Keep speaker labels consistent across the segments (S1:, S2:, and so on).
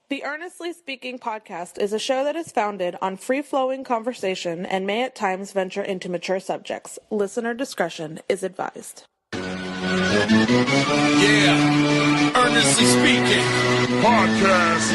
S1: The Earnestly Speaking podcast is a show that is founded on free-flowing conversation and may at times venture into mature subjects. Listener discretion is advised.
S2: Yeah, Earnestly Speaking podcast.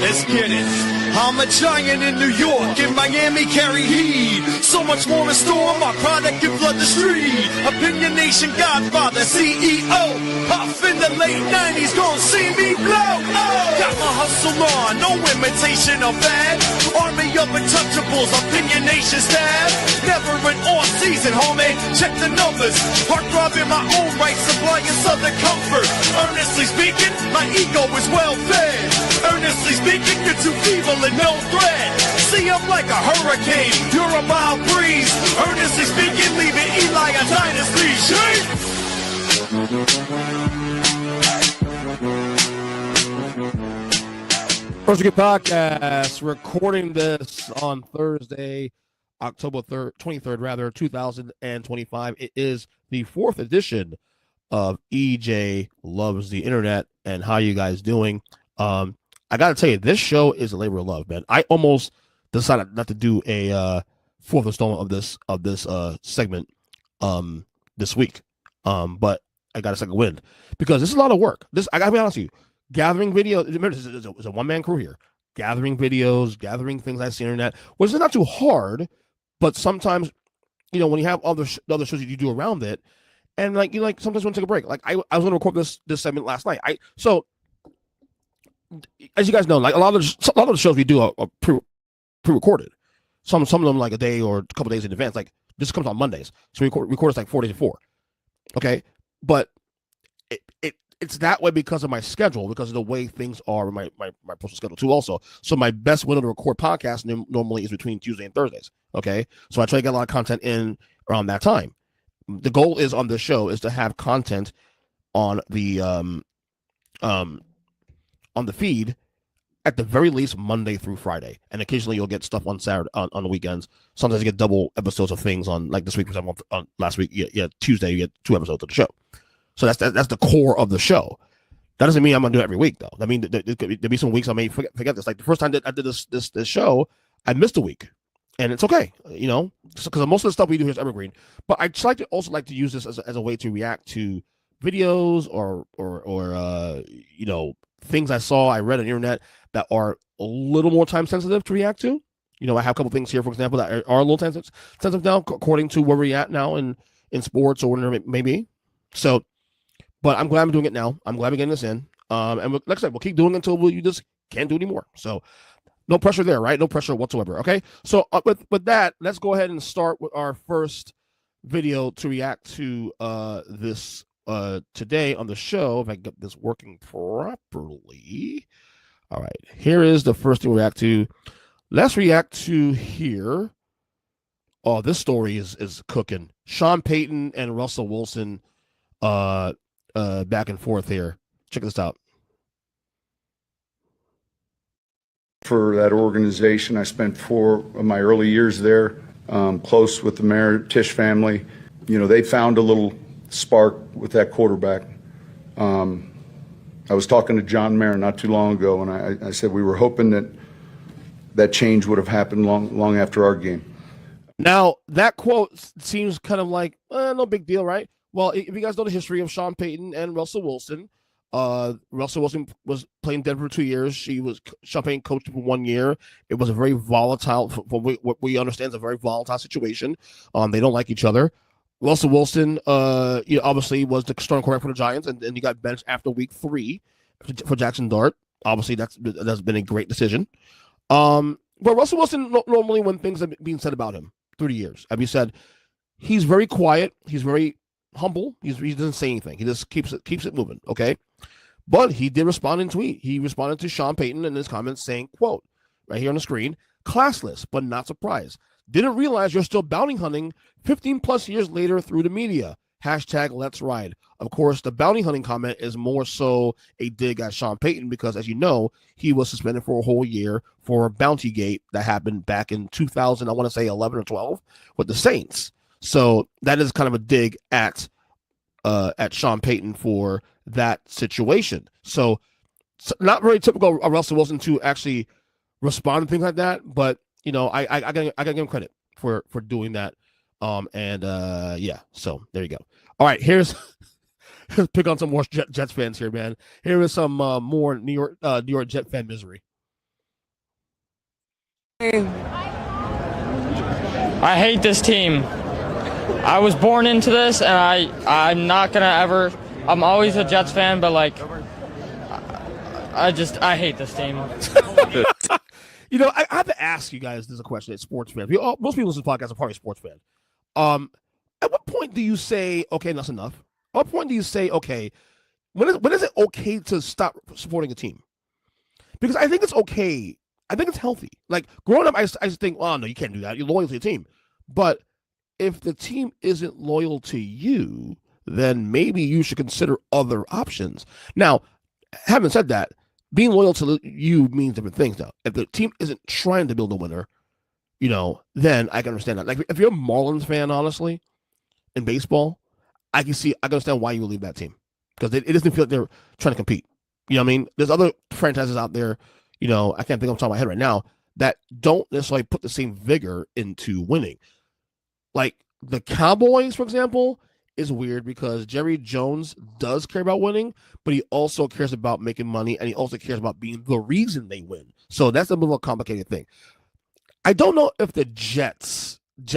S2: Let's get it. I'm a giant in New York, in Miami carry heat. So much more in store, my product can flood the street. Opinion Nation Godfather, CEO. Puff in the late 90s, gon' see me blow. Oh. Got my hustle on, no imitation of that. Army of untouchables, Opinion Nation staff. Never an off season, homie, check the numbers. Heart throb in my own right, supplying southern comfort. Earnestly speaking, my ego is well fed. Earnestly speaking, you're too feeble and no threat. See, I'm like a hurricane, you're a mild breeze. Earnestly speaking, leaving Eli a dynasty. Shake!
S3: First Get Podcast, recording this on Thursday, October 23rd, 2025. It is the 4th edition of EJ Loves the Internet. And how you guys doing? I got to tell you, this show is a labor of love, man. I almost decided not to do a fourth installment of this segment this week. But I got a second wind because this is a lot of work. I got to be honest with you. Gathering videos, remember, this is a one-man crew here. Gathering videos, gathering things I see on the internet, which is not too hard, but sometimes, when you have other shows that you do around it, and sometimes want to take a break. Like I was going to record this segment last night. So as you guys know, like a lot of the shows we do are pre-recorded. Some of them like a day or a couple days in advance. Like this comes on Mondays, so we record us like 4 days before. Okay, but it's that way because of my schedule, because of the way things are in my personal schedule too. Also, so my best window to record podcasts normally is between Tuesday and Thursdays. Okay, so I try to get a lot of content in around that time. The goal is on this show is to have content on the feed at the very least Monday through Friday, and occasionally you'll get stuff on Saturday on the weekends. Sometimes you get double episodes of things on, like this week, for example. On last week, Tuesday you get 2 episodes of the show. So that's the core of the show. That doesn't mean I'm gonna do it every week, though. I mean, there'll be some weeks I may forget this. Like the first time that I did this show, I missed a week, and it's okay, because most of the stuff we do here is evergreen. But I also like to use this as a way to react to videos or things I read on the internet that are a little more time sensitive to react to. I have a couple things here, for example, that are a little time sensitive now, according to where we're at now in sports or whatever it may be. So, but I'm glad I'm doing it now. I'm glad we're getting this in. And like I said, we'll keep doing it until you just can't do it anymore. So, no pressure there, right? No pressure whatsoever. Okay. So, with that, let's go ahead and start with our first video to react to this today on the show. If I get this working properly. All right. Here is the first thing we react to. Let's react to here. Oh, this story is cooking. Sean Payton and Russell Wilson back and forth here. Check this out.
S4: For that organization, I spent 4 of my early years there, close with the Mayor Tisch family. They found a little spark with that quarterback. I was talking to John Mayer not too long ago, and I said we were hoping that change would have happened long after our game.
S3: Now, that quote seems kind of like, no big deal, right? Well, if you guys know the history of Sean Payton and Russell Wilson, Russell Wilson was playing Denver for 2 years. Sean Payton coached for 1 year. It was a very volatile, for what we understand, is a very volatile situation. They don't like each other. Russell Wilson, obviously was the starting quarterback for the Giants, and he got benched after week 3 for Jackson Dart. Obviously, that's been a great decision. But Russell Wilson, normally when things are being said about him through the years, as you said, he's very quiet. He's very humble. He doesn't say anything. He just keeps it moving. Okay, but he did respond in tweet. He responded to Sean Payton in his comments saying, "Quote right here on the screen: classless, but not surprised. Didn't realize you're still bounty hunting 15 plus years later through the media. Hashtag let's ride." Of course, the bounty hunting comment is more so a dig at Sean Payton because, as you know, he was suspended for a whole year for a bounty gate that happened back in 2000, I want to say 11 or 12, with the Saints. So that is kind of a dig at at Sean Payton for that situation. So not very typical of Russell Wilson to actually respond to things like that, but I gotta give him credit for doing that. Yeah, so there you go. All right, here's pick on some more Jets fans here, man. Here is some more New York Jet fan misery.
S5: I hate this team. I was born into this, and I'm not gonna ever. I'm always a Jets fan, but like, I hate this team.
S3: I have to ask you guys this is a question. It's sports fans. Most people listen to podcasts are probably sports fans. At what point do you say, okay, that's enough? At what point do you say, okay, when is it okay to stop supporting a team? Because I think it's okay. I think it's healthy. Like growing up, I used to think, oh no, you can't do that. You're loyal to your team. But if the team isn't loyal to you, then maybe you should consider other options. Now, having said that, being loyal to you means different things now. If the team isn't trying to build a winner, then I can understand that. Like if you're a Marlins fan, honestly, in baseball, I can understand why you would leave that team. Because it doesn't feel like they're trying to compete. You know what I mean? There's other franchises out there, I can't think of top of my head right now, that don't necessarily put the same vigor into winning. Like the Cowboys, for example, is weird because Jerry Jones does care about winning, but he also cares about making money, and he also cares about being the reason they win. So that's a little complicated thing. I don't know if the Jet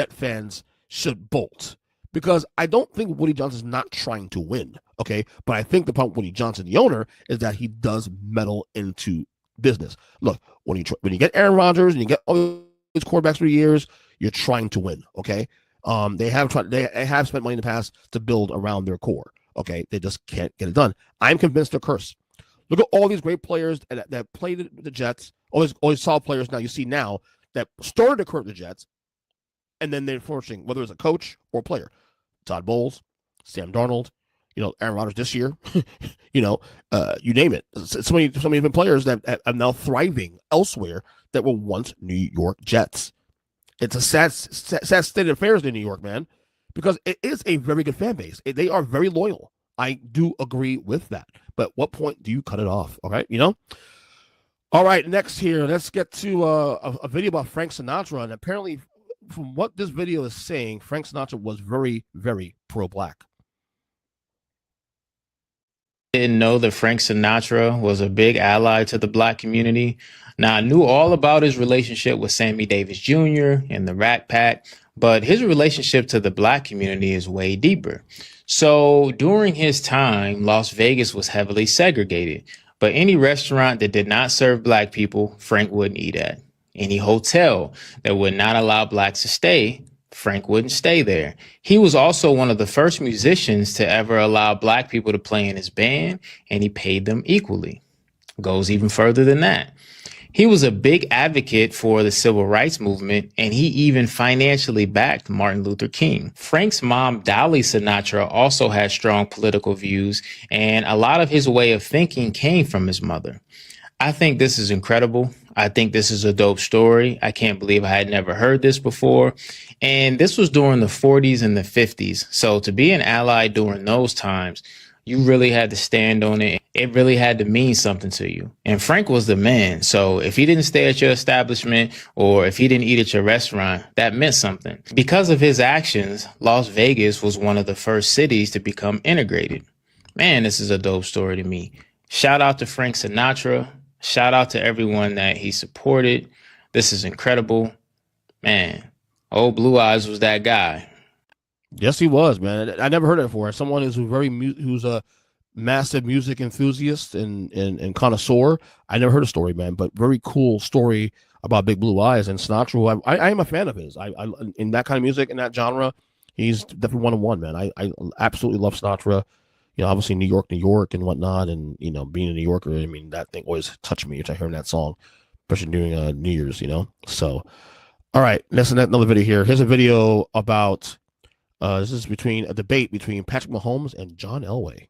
S3: fans should bolt, because I don't think Woody Johnson's not trying to win, okay? But I think the problem with Woody Johnson, the owner, is that he does meddle into business. Look, when you get Aaron Rodgers and you get all these quarterbacks for years, you're trying to win, okay? They have spent money in the past to build around their core. Okay, they just can't get it done. I'm convinced they're cursed. Look at all these great players that played the Jets. All these solid players now you see now that started to curve the Jets, and then they're forcing whether it's a coach or a player. Todd Bowles, Sam Darnold, Aaron Rodgers this year. You name it. So many different players that are now thriving elsewhere that were once New York Jets. It's a sad state of affairs in New York, man, because it is a very good fan base. They are very loyal. I do agree with that. But what point do you cut it off? All right, All right, next here, let's get to a video about Frank Sinatra. And apparently, from what this video is saying, Frank Sinatra was very, very pro-black.
S6: Didn't know that Frank Sinatra was a big ally to the black community. Now, I knew all about his relationship with Sammy Davis Jr. and the Rat Pack, but his relationship to the black community is way deeper. So during his time, Las Vegas was heavily segregated, but any restaurant that did not serve black people, Frank wouldn't eat at. Any hotel that would not allow blacks to stay, Frank wouldn't stay there. He was also one of the first musicians to ever allow black people to play in his band, and he paid them equally. Goes even further than that. He was a big advocate for the civil rights movement, and he even financially backed Martin Luther King. Frank's mom, Dolly Sinatra, also had strong political views, and a lot of his way of thinking came from his mother. I think this is incredible. I think this is a dope story. I can't believe I had never heard this before. And this was during the 40s and the 50s. So to be an ally during those times, you really had to stand on it. It really had to mean something to you. And Frank was the man. So if he didn't stay at your establishment or if he didn't eat at your restaurant, that meant something. Because of his actions, Las Vegas was one of the first cities to become integrated. Man, this is a dope story to me. Shout out to Frank Sinatra. Shout out to everyone that he supported. This is incredible. Man, old Blue Eyes was that guy.
S3: Yes, he was, man. I never heard it before. Someone who's a massive music enthusiast and connoisseur. I never heard a story, man, but very cool story about Big Blue Eyes and Sinatra. Who I am a fan of his. I in that kind of music, in that genre, he's definitely one-on-one, man. I absolutely love Sinatra. Obviously New York and whatnot, and being a New Yorker, I mean, that thing always touched me. I hearing that song, especially during New Year's, So, all right, let's another video here. Here's a video about this is a debate between Patrick Mahomes and John Elway.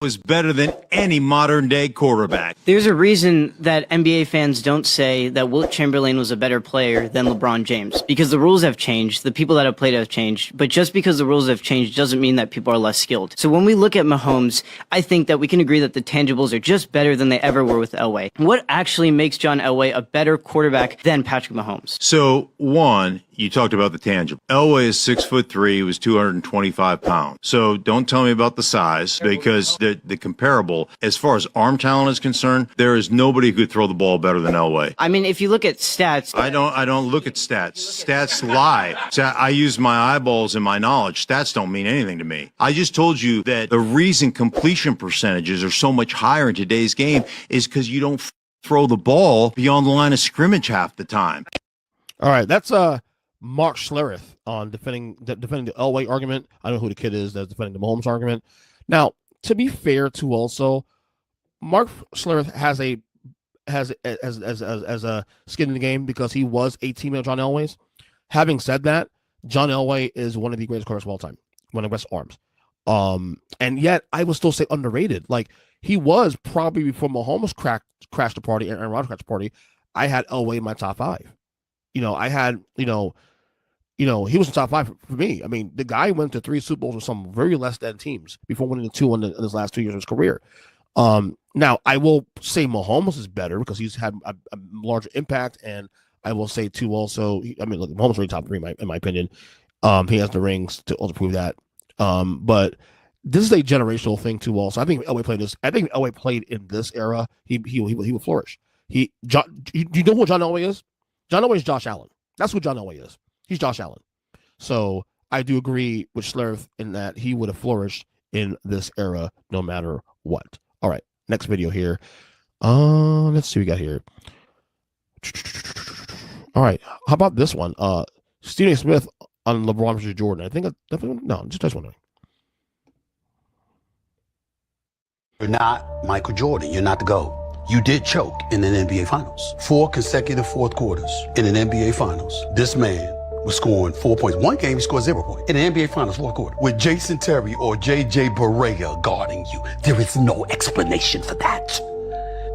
S2: was better than any modern day quarterback.
S7: There's a reason that NBA fans don't say that Wilt Chamberlain was a better player than LeBron James, because the rules have changed, the people that have played have changed, but just because the rules have changed doesn't mean that people are less skilled. So when we look at Mahomes, I think that we can agree that the tangibles are just better than they ever were with Elway. What actually makes John Elway a better quarterback than Patrick Mahomes?
S2: So, one, you talked about the tangible. Elway is 6'3", he was 225 pounds. So don't tell me about the size, because the comparable, as far as arm talent is concerned, there is nobody who could throw the ball better than Elway.
S7: I mean, if you look at stats,
S2: I don't look at stats. Stats lie. I use my eyeballs and my knowledge. Stats don't mean anything to me. I just told you that the reason completion percentages are so much higher in today's game is because you don't throw the ball beyond the line of scrimmage half the time.
S3: All right, that's Mark Schlereth on defending the Elway argument. I don't know who the kid is that's defending the Mahomes argument. Now, to be fair, too, also, Mark Schlereth has a skin in the game because he was a teammate of John Elway's. Having said that, John Elway is one of the greatest quarterbacks of all time, one of the best arms. And yet, I would still say underrated. Like, he was probably, before Mahomes crashed the party and Aaron Rodgers crashed the party, I had Elway in my top 5. I had, he was in top 5 for me. I mean, the guy went to 3 Super Bowls with some very less than teams before winning the 2 in his last 2 years of his career. Now, I will say Mahomes is better because he's had a larger impact, and I will say, too, also, look, Mahomes is really top 3 in my opinion. He has the rings to also prove that. But this is a generational thing, too, also. I think Elway played this. I think Elway played in this era. He would flourish. Do you know who John Elway is? John Elway is Josh Allen. That's who John Elway is. He's Josh Allen. So I do agree with Schlereth in that he would have flourished in this era no matter what. All right, next video here. Let's see what we got here. All right, how about this one? Stephen A. Smith on LeBron versus Jordan. I think just wondering.
S8: You're not Michael Jordan. You're not the GOAT. You did choke in an NBA Finals. 4 consecutive fourth quarters in an NBA Finals. This man was scoring 4 points. One game, he scored 0 points. In an NBA Finals, fourth quarter. With Jason Terry or J.J. Barea guarding you. There is no explanation for that.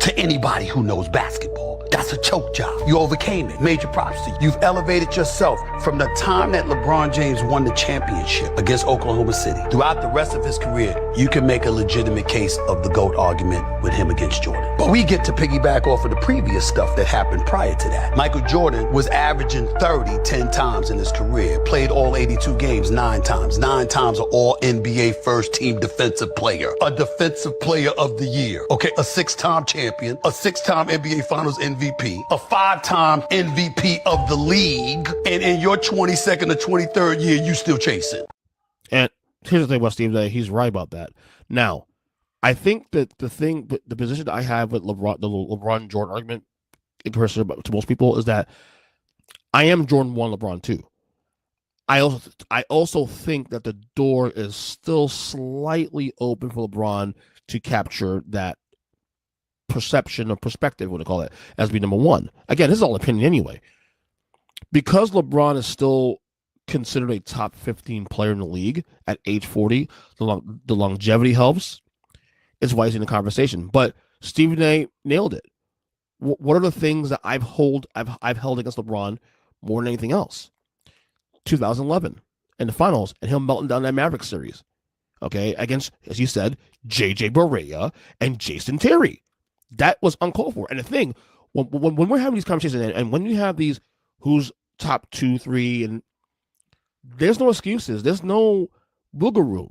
S8: To anybody who knows basketball, that's a choke job. You overcame it. Major props to you. You've elevated yourself from the time that LeBron James won the championship against Oklahoma City. Throughout the rest of his career, you can make a legitimate case of the GOAT argument with him against Jordan. But we get to piggyback off of the previous stuff that happened prior to that. Michael Jordan was averaging 30 10 times in his career. Played all 82 games 9 times. 9 times an all-NBA first-team defensive player. A defensive player of the year. Okay, a 6-time champion. A 6-time NBA Finals MVP, a 5-time MVP of the league, and in your 22nd or 23rd year, you still chasing.
S3: And here's the thing about Steve, that he's right about that. Now, I think that the position that I have with LeBron, the LeBron Jordan argument, in comparison to most people, is that I am Jordan 1, LeBron 2. I also think that the door is still slightly open for LeBron to capture that perception or perspective, what they call it, as being number 1. Again, this is all opinion anyway. Because LeBron is still considered a top 15 player in the league at age 40, the longevity helps. It's why he's in the conversation. But Stephen A. nailed it. What are the things that I've held against LeBron more than anything else? 2011 in the finals, and him melting down that Mavericks series. Okay, against, as you said, J.J. Barea and Jason Terry. That was uncalled for. And the thing, when we're having these conversations, and when you have these who's top 2, 3, and there's no excuses, there's no wiggle room.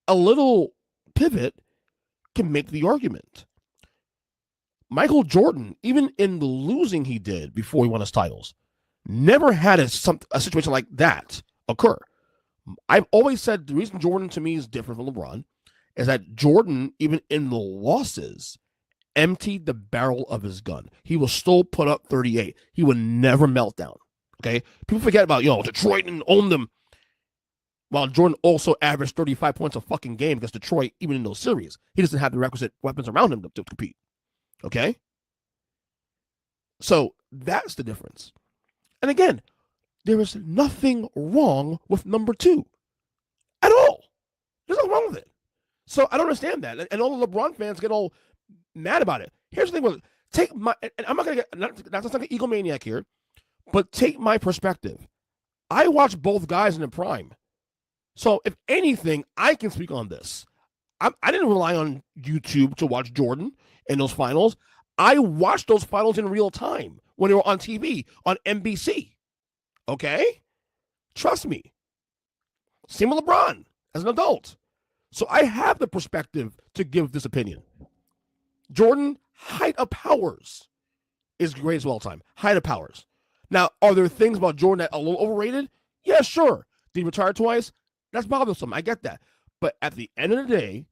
S3: A little pivot can make the argument. Michael Jordan, even in the losing he did before he won his titles, never had a situation like that occur. I've always said the reason Jordan to me is different from LeBron is that Jordan, even in the losses, emptied the barrel of his gun. He will still put up 38. He would never melt down. Okay? People forget about, Detroit and owned them. While Jordan also averaged 35 points a fucking game against Detroit, even in those series. He doesn't have the requisite weapons around him to compete. Okay? So that's the difference. And again, there is nothing wrong with number 2 at all. There's nothing wrong with it. So I don't understand that. And all the LeBron fans get all mad about it. Here's the thing: take my, and I'm not gonna get not like an egomaniac here, but take my perspective. I watched both guys in the prime, so if anything, I can speak on this. I didn't rely on YouTube to watch Jordan in those finals. I watched those finals in real time when they were on TV on NBC. Okay, trust me. Same with LeBron as an adult. So I have the perspective to give this opinion. Jordan, height of powers, is greatest of all time. Height of powers. Now, are there things about Jordan that are a little overrated? Yeah, sure. Did he retire twice? That's bothersome. I get that. But at the end of the day,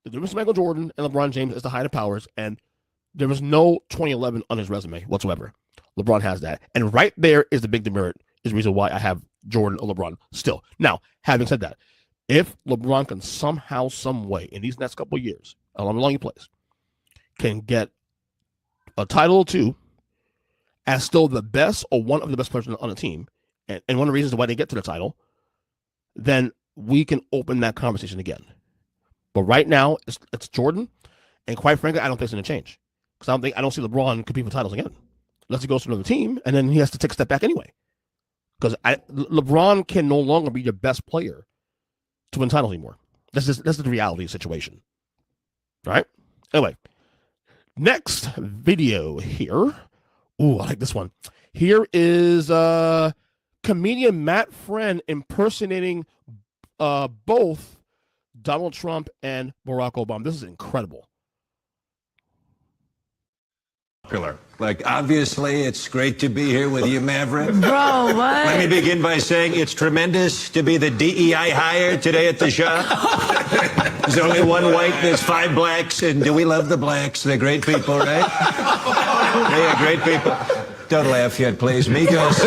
S3: the difference between Michael Jordan and LeBron James is the height of powers, and there was no 2011 on his resume whatsoever. LeBron has that. And right there is the big demerit, is the reason why I have Jordan or LeBron still. Now, having said that, if LeBron can somehow, some way, in these next couple of years, along he plays, can get a title or two as still the best or one of the best players on the team, and one of the reasons why they get to the title, then we can open that conversation again. But right now, it's Jordan, and quite frankly, I don't think it's going to change. Because I don't see LeBron compete for titles again. Unless he goes to another team, and then he has to take a step back anyway. Because LeBron can no longer be your best player to win titles anymore. That's the reality of the situation. All right? Anyway, next video here. Ooh, I like this one. Here is comedian Matt Friend impersonating both Donald Trump and Barack Obama. This is incredible.
S9: Like, obviously, it's great to be here with you, Maverick.
S10: Bro, what?
S9: Let me begin by saying it's tremendous to be the DEI hire today at the shop. There's only one white, there's 5 blacks, and do we love the blacks? They're great people, right? They are great people. Don't laugh yet, please. Migos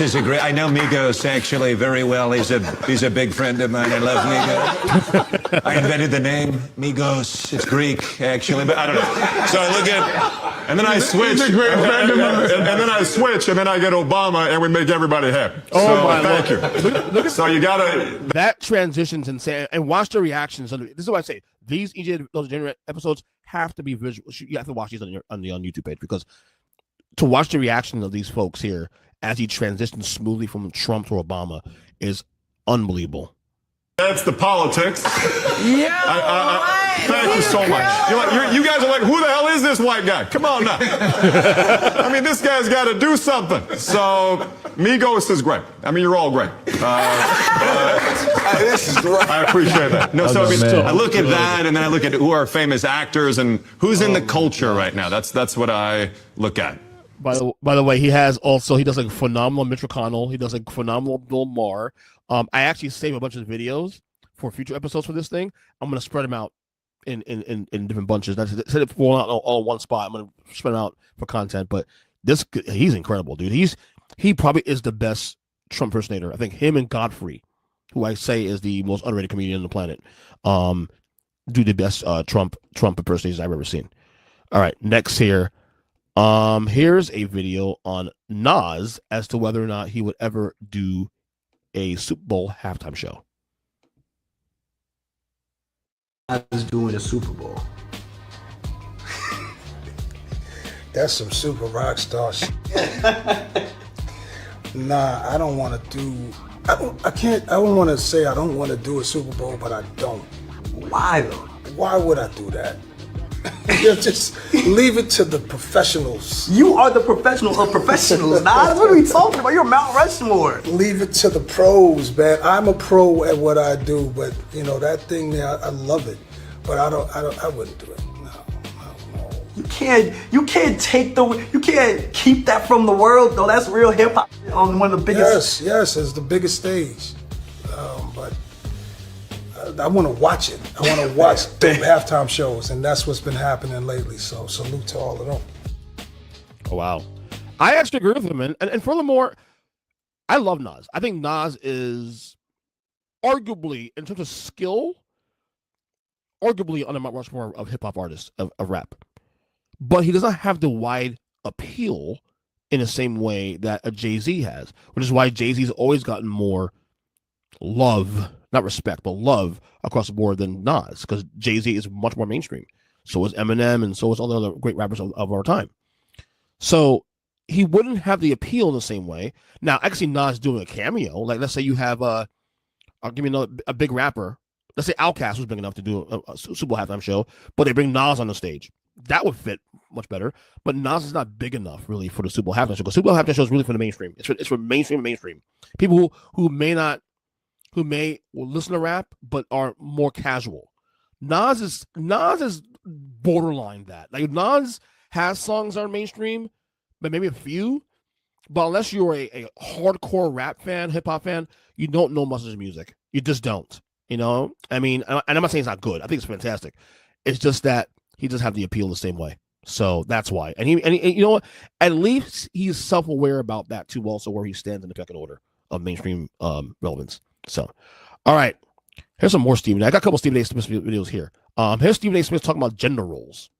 S9: is a great. I know Migos actually very well. He's a big friend of mine. I love Migos. I invented the name Migos. It's Greek actually, but I don't know. So I look at, and then I switch. He's a great friend of mine. And then I switch, and then I get Obama, and we make everybody happy.
S3: Oh
S9: so,
S3: my
S9: thank
S3: Lord.
S9: you.
S3: Look
S9: So you gotta.
S3: That transition's insane, and watch the reactions. This is what I say. These those episodes have to be visual. You have to watch these on the YouTube page, because to watch the reaction of these folks here as he transitions smoothly from Trump to Obama is unbelievable.
S9: That's the politics. Thank you so much. You guys are like, who the hell is this white guy? Come on now. I mean, this guy's got to do something. So, Migos is great. I mean, you're all great. This is great. I appreciate that. No, so I look at that, and then I look at who are famous actors and who's in the culture right now. That's what I look at.
S3: By the way, he does a phenomenal Mitch McConnell. He does a phenomenal Bill Maher. I actually saved a bunch of videos for future episodes for this thing. I'm going to spread them out in different bunches. That's instead of all in one spot. I'm going to spread them out for content. But he's incredible, dude. He probably is the best Trump impersonator. I think him and Godfrey, who I say is the most underrated comedian on the planet, do the best Trump impersonators I've ever seen. All right, next here. Here's a video on Nas as to whether or not he would ever do a Super Bowl halftime show.
S11: I was doing a Super Bowl. That's some super rock star shit. Nah, I don't want to do. I don't want to say I don't want to do a Super Bowl, but I don't. Why though? Why would I do that? Just leave it to the professionals.
S10: You are the professional of professionals, Nas. What are we talking about? You're Mount Rushmore.
S11: Leave it to the pros, man. I'm a pro at what I do, but that thing there, I love it. But I wouldn't do it. No.
S10: You can't keep that from the world though. That's real hip hop on one of the biggest.
S11: Yes, it's the biggest stage. But I want to watch it. I want to watch the halftime shows, and that's what's been happening lately. So salute to all of them.
S3: Oh, wow. I actually agree with him, and furthermore, I love Nas. I think Nas is arguably, in terms of skill, arguably on the Mount Rushmore of hip-hop artists, of rap. But he does not have the wide appeal in the same way that a Jay-Z has, which is why Jay-Z's always gotten more love, not respect, but love across the board than Nas, because Jay-Z is much more mainstream. So is Eminem, and so is all the other great rappers of our time. So he wouldn't have the appeal in the same way. Now, I can see Nas doing a cameo. Like, let's say you have I'll give you a big rapper. Let's say Outkast was big enough to do a Super Bowl halftime show, but they bring Nas on the stage. That would fit much better. But Nas is not big enough really for the Super Bowl halftime show, because Super Bowl halftime show is really for the mainstream. It's for mainstream. People who may listen to rap but are more casual. Nas is borderline that. Like, Nas has songs that are mainstream, but maybe a few. But unless you're a hardcore rap fan, hip hop fan, you don't know much of his music. You just don't. You know, I mean, and I'm not saying it's not good. I think it's fantastic. It's just that he doesn't have the appeal the same way. So that's why. And he you know what? At least he's self-aware about that too, also where he stands in the pecking order of mainstream relevance. So, all right. Here's some more Stephen A. I got a couple Stephen A. Smith videos here. Here's Stephen A. Smith talking about gender roles.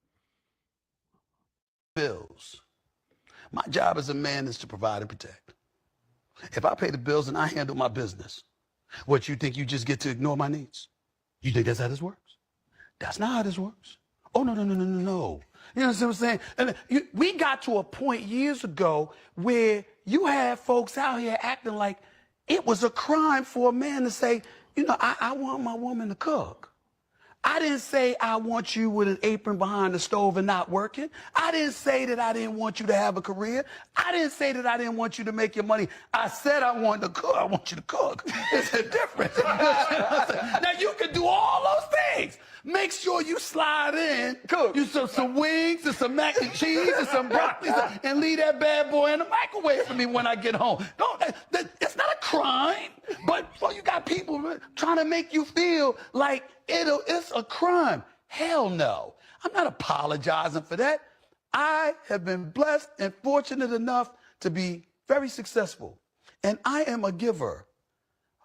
S8: Bills. My job as a man is to provide and protect. If I pay the bills and I handle my business, what, you think you just get to ignore my needs? You think that's how this works? That's not how this works. Oh, no. You know what I'm saying? And we got to a point years ago where you had folks out here acting like it was a crime for a man to say, you know, I want my woman to cook. I didn't say I want you with an apron behind the stove and not working. I didn't say that I didn't want you to have a career. I didn't say that I didn't want you to make your money. I said I wanted to cook. I want you to cook. It's a difference. Now, you can do all those things. Make sure you slide in, cook. You some wings and some mac and cheese and some broccoli, and leave that bad boy in the microwave for me when I get home. It's not a crime, but you got people trying to make you feel like it's a crime. Hell no. I'm not apologizing for that. I have been blessed and fortunate enough to be very successful. And I am a giver.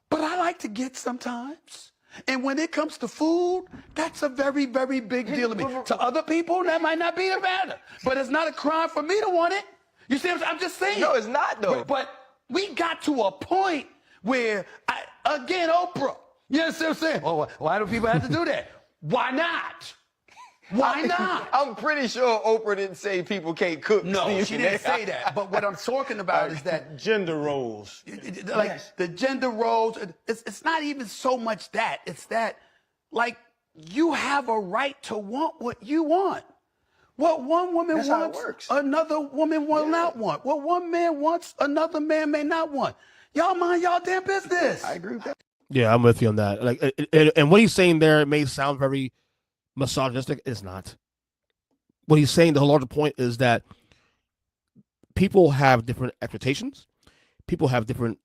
S8: But I like to get sometimes. And when it comes to food, that's a very, very big deal to me. To other people, that might not be the matter. But it's not a crime for me to want it. You see what I'm just saying?
S12: No, it's not, though.
S8: But we got to a point where, again, Oprah. You know what I'm saying? Well, why do people have to do that? Why not? Why not?
S12: I'm pretty sure Oprah didn't say people can't cook.
S8: No, she didn't say that. But what I'm talking about is that
S12: gender roles.
S8: Like, yes. The gender roles, it's not even so much that. It's that, like, you have a right to want what you want. What one woman wants, another woman will not want. What one man wants, another man may not want. Y'all mind y'all damn business.
S12: I agree with that.
S3: Yeah, I'm with you on that. Like, and what he's saying there, it may sound very misogynistic. It's not. What he's saying, the larger point is that people have different expectations. People have different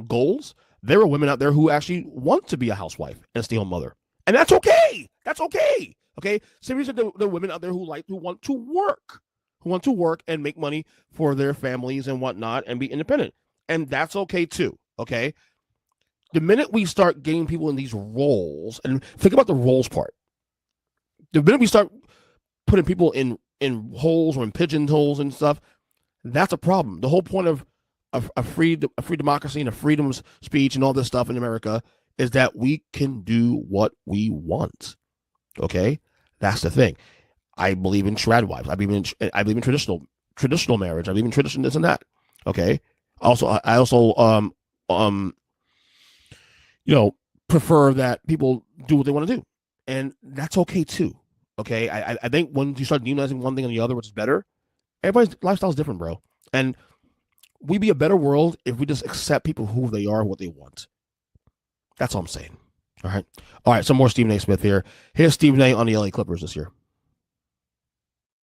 S3: goals. There are women out there who actually want to be a housewife and a stay-home mother, and that's okay. That's okay. Okay. Seriously, there are women out there who want to work and make money for their families and whatnot and be independent, and that's okay too. Okay. The minute we start getting people in these roles, and think about the roles part. The minute we start putting people in holes or in pigeonholes and stuff, that's a problem. The whole point of a free democracy and a freedom of speech and all this stuff in America is that we can do what we want. Okay, that's the thing. I believe in trad wives. I believe in traditional marriage. I believe in tradition this and that. Okay. I also prefer that people do what they want to do, and that's okay too. Okay, I think when you start demonizing one thing and the other, which is better, everybody's lifestyle is different, bro. And we'd be a better world if we just accept people who they are, what they want. That's all I'm saying. All right. Some more Stephen A. Smith here. Here's Stephen A. on the LA Clippers this year.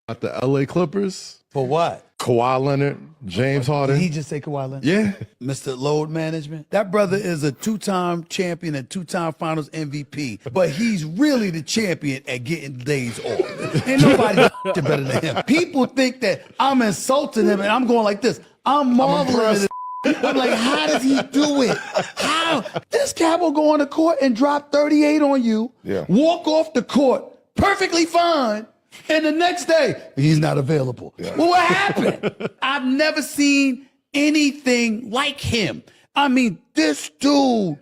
S13: At the LA Clippers?
S10: For what?
S13: Kawhi Leonard, James Harden.
S10: Did he just say Kawhi Leonard?
S13: Yeah.
S10: Mr. Load Management. That brother is a two-time champion and two-time finals MVP, but he's really the champion at getting days off. Ain't nobody better than him. People think that I'm insulting him and I'm going like this. I'm marveling at it. I'm like, how does he do it? How? This cat will go on the court and drop 38 on you, walk off the court perfectly fine, and the next day, he's not available. Yeah. Well, what happened? I've never seen anything like him. I mean, this dude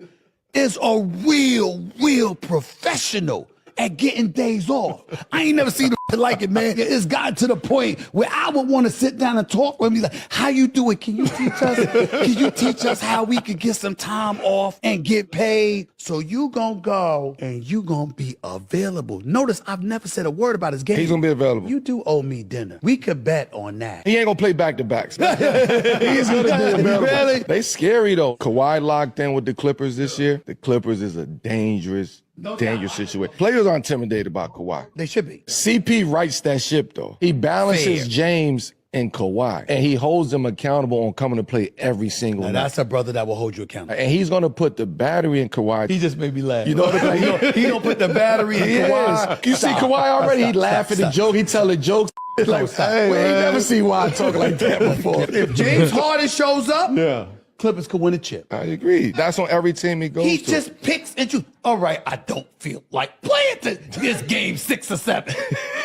S10: is a real professional at getting days off. I ain't never seen no like it, man. It's gotten to the point where I would want to sit down and talk with him. He's like, how you do it? Can you teach us? Can you teach us how we could get some time off and get paid? So you gonna go and you gonna be available. Notice I've never said a word about his game.
S13: He's gonna be available.
S10: You do owe me dinner. We could bet on that.
S13: He ain't gonna play back-to-backs. He's gonna be available.
S10: Really?
S13: They scary though. Kawhi locked in with the Clippers this year. The Clippers is a dangerous situation. Players are intimidated by Kawhi.
S10: They should be.
S13: CP writes that ship though. He balances
S10: Fair.
S13: James and Kawhi, and he holds them accountable on coming to play every single
S10: Now,
S13: night.
S10: that's a brother that will hold you accountable.
S13: And he's gonna put the battery in Kawhi.
S10: He just made me laugh.
S13: You know what I mean?
S10: He don't put the battery in
S13: He
S10: Kawhi.
S13: is. You see Kawhi already, he laughing the joke, he telling jokes. It's like, hey, we ain't never seen Kawhi talk like that before.
S10: If James Harden shows up,
S13: yeah,
S10: Clippers could win a chip.
S13: I agree. That's on every team he goes
S10: He
S13: to.
S10: just picks and chooses. All right, I don't feel like playing this game 6 or 7.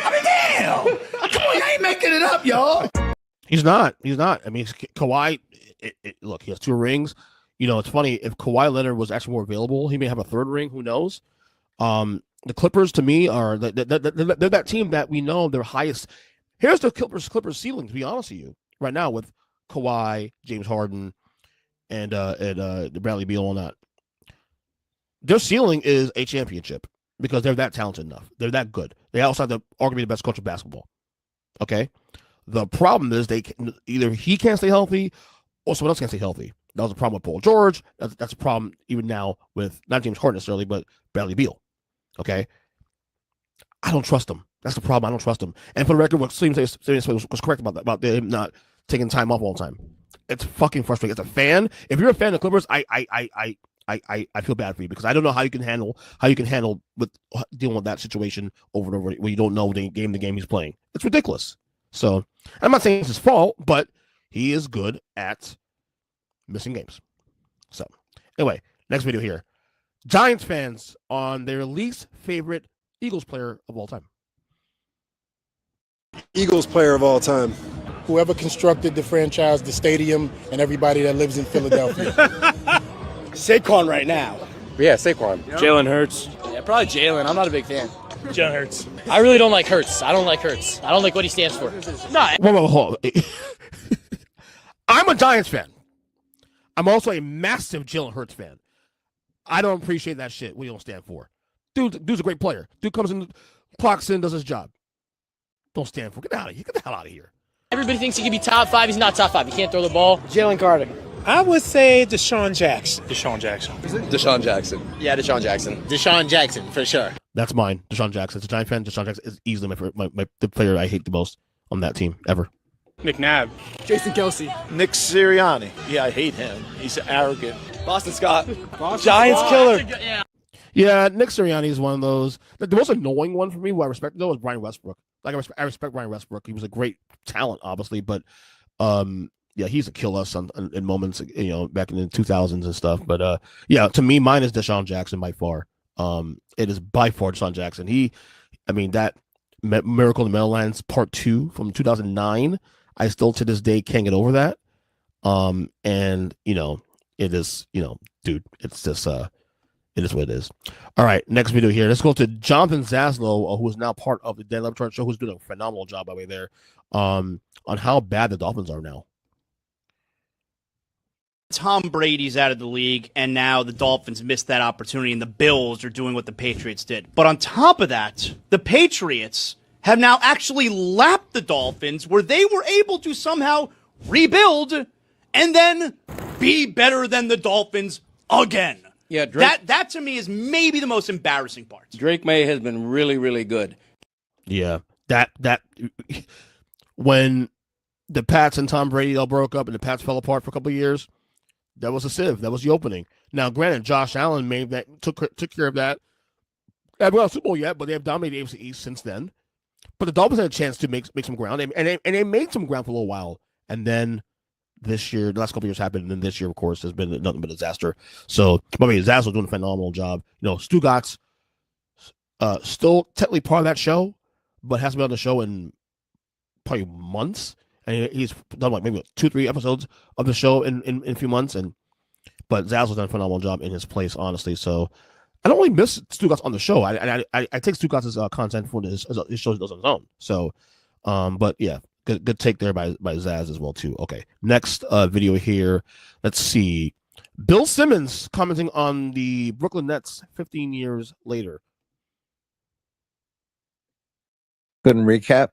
S10: I mean, damn. Come on, I ain't making it up, y'all.
S3: He's not. I mean, Kawhi, look, he has 2 rings. You know, it's funny. If Kawhi Leonard was actually more available, he may have a 3rd ring. Who knows? The Clippers, to me, are they're that team that we know their highest. Here's the Clippers ceiling, to be honest with you, right now with Kawhi, James Harden, and Bradley Beal on that. Their ceiling is a championship because they're that talented enough. They're that good. They also have arguably the best coach of basketball. Okay? The problem is either he can't stay healthy or someone else can't stay healthy. That was a problem with Paul George. That's a problem even now with not James Harden necessarily, but Bradley Beal. Okay? I don't trust him. That's the problem. I don't trust him. And for the record, what Slim was correct about that, about him not taking time off all the time. It's fucking frustrating. As a fan, if you're a fan of the Clippers, I feel bad for you because I don't know how you can handle with dealing with that situation over and over when you don't know the game he's playing. It's ridiculous. So I'm not saying it's his fault, but he is good at missing games. So anyway, next video here. Giants fans on their least favorite Eagles player of all time.
S14: Eagles player of all time. Whoever constructed the franchise, the stadium, and everybody that lives in Philadelphia.
S15: Saquon right now.
S16: Yeah, Saquon.
S15: Yep. Jalen Hurts.
S16: Yeah, probably Jalen. I'm not a big fan.
S15: Jalen Hurts.
S16: I really don't like Hurts. I don't like Hurts. I don't like what he stands for. No.
S3: Whoa. I'm a Giants fan. I'm also a massive Jalen Hurts fan. I don't appreciate that shit. What he don't stand for. Dude's a great player. Dude comes in, clocks in, does his job. Don't stand for. Get out of here. Get the hell out of here.
S16: Everybody thinks he could be top 5. He's not top 5. He can't throw the ball.
S15: Jalen Carter.
S17: I would say Deshaun Jackson.
S15: Deshaun Jackson.
S12: Deshaun Jackson.
S16: Yeah, Deshaun Jackson.
S12: Deshaun Jackson, for sure.
S3: That's mine. Deshaun Jackson. As a Giant fan, Deshaun Jackson is easily the player I hate the most on that team ever.
S15: McNabb.
S16: Jason Kelsey.
S12: Nick Sirianni. Yeah, I hate him. He's arrogant.
S16: Boston Scott.
S15: Giants killer.
S3: Yeah, Nick Sirianni is one of those. The most annoying one for me, who I respect though, is Brian Westbrook. Like I respect Brian Westbrook. He was a great talent, obviously, but yeah, he's a kill us in moments, you know, back in the 2000s and stuff. But yeah, to me, mine is Deshaun Jackson by far. It is by far Deshaun Jackson. That Miracle in the Meadowlands Part 2 from 2009. I still to this day can't get over that. And you know, it is, you know, dude, it's just it is what it is. All right, next video here. Let's go to Jonathan Zaslow, who is now part of the Dan Levitan Show, who's doing a phenomenal job by the way there, on how bad the Dolphins are now.
S18: Tom Brady's out of the league, and now the Dolphins missed that opportunity, and the Bills are doing what the Patriots did. But on top of that, the Patriots have now actually lapped the Dolphins, where they were able to somehow rebuild and then be better than the Dolphins again.
S19: Yeah, Drake,
S18: that to me is maybe the most embarrassing part.
S19: Drake May has been really, really good.
S3: Yeah, that when the Pats and Tom Brady all broke up and the Pats fell apart for a couple of years, that was a sieve. That was the opening. Now, granted, Josh Allen took care of that. They haven't won a Super Bowl yet, but they have dominated the AFC East since then. But the Dolphins had a chance to make some ground, and they made some ground for a little while, and then this year, the last couple of years happened, and then this year, of course, has been nothing but a disaster. So, Zaslow doing a phenomenal job. You know, Stugatz still technically part of that show, but hasn't been on the show in probably months. And he's done like maybe 2-3 episodes of the show in a few months. And But Zaz has done a phenomenal job in his place, honestly. So I don't really miss Stugatz on the show. I take Stugatz's content for his shows he does on his own. So, but yeah, good take there by Zaz as well too. Okay, next video here. Let's see. Bill Simmons commenting on the Brooklyn Nets 15 years later.
S20: Couldn't recap.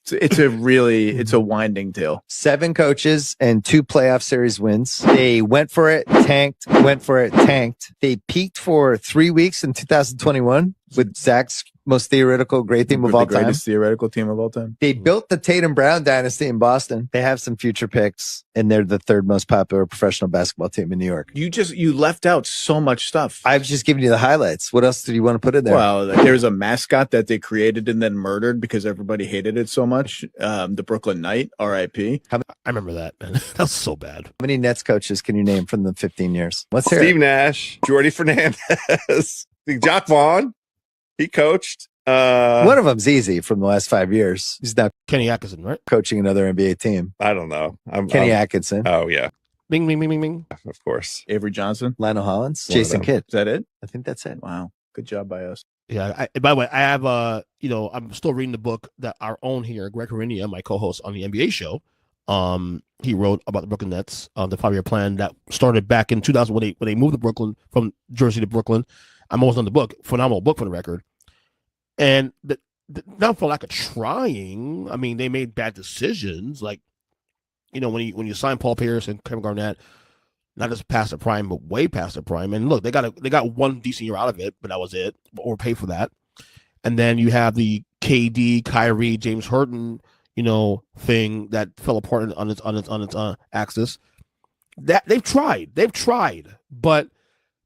S21: It's a winding tale.
S20: 7 coaches and 2 playoff series wins. They went for it, tanked, went for it, tanked. They peaked for 3 weeks in 2021 with Zach's most theoretical great team of all time.
S21: The greatest theoretical team of all time.
S20: They built the Tatum Brown dynasty in Boston. They have some future picks, and they're the 3rd most popular professional basketball team in New York.
S21: You left out so much stuff.
S20: I've just given you the highlights. What else do you want to put in there?
S21: Well, there's a mascot that they created and then murdered because everybody hated it so much. The Brooklyn Knight, R.I.P.
S3: I remember that, man. That was so bad.
S20: How many Nets coaches can you name from the 15 years? Let's hear
S22: Steve
S20: it.
S22: Nash, Jordy Fernandez, Jock Vaughn. He coached.
S20: One of them's easy from the last 5 years. He's not
S3: Kenny Atkinson, right?
S20: Coaching another NBA team.
S22: I don't know.
S20: Kenny Atkinson.
S22: Oh, yeah.
S3: Bing, bing, bing, bing, bing.
S22: Of course.
S21: Avery Johnson.
S20: Lionel Hollins.
S21: One of
S20: Jason
S21: them.
S20: Kidd.
S21: Is that it?
S20: I think that's it.
S21: Wow. Good job by us.
S3: Yeah. By the way, I have I'm still reading the book that our own here, Greg Harinia, my co-host on the NBA show, he wrote about the Brooklyn Nets, the 5-year plan that started back in 2008 when they moved to Brooklyn from Jersey to Brooklyn. I'm almost done the book. Phenomenal book for the record. And not for lack of trying. I mean, they made bad decisions. Like, when you sign Paul Pierce and Kevin Garnett, not just past the prime, but way past the prime. And look, they got one decent year out of it, but that was it, or pay for that. And then you have the KD, Kyrie, James Harden, thing that fell apart on its axis. That they've tried, but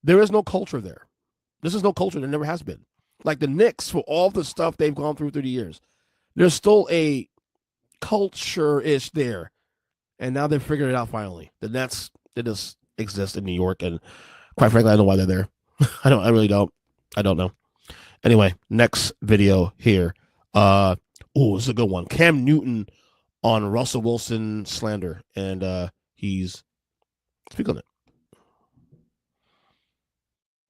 S3: there is no culture there. This is no culture. There never has been. Like the Knicks, for all the stuff they've gone through the years, there's still a culture-ish there. And now they're figuring it out finally. The Nets, they just exist in New York. And quite frankly, I don't know why they're there. I really don't. I don't know. Anyway, next video here. This is a good one. Cam Newton on Russell Wilson slander. And he's speak on it.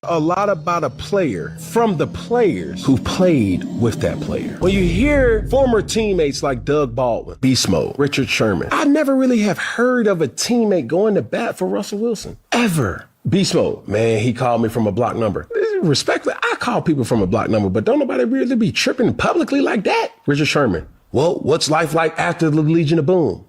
S23: A lot about a player from the players who played with that player. When you hear former teammates like Doug Baldwin, Beast Mode, Richard Sherman, I never really have heard of a teammate going to bat for Russell Wilson, ever. Beast Mode, man, he called me from a block number. Respectfully, I call people from a block number, but don't nobody really be tripping publicly like that. Richard Sherman, well, what's life like after the Legion of Boom?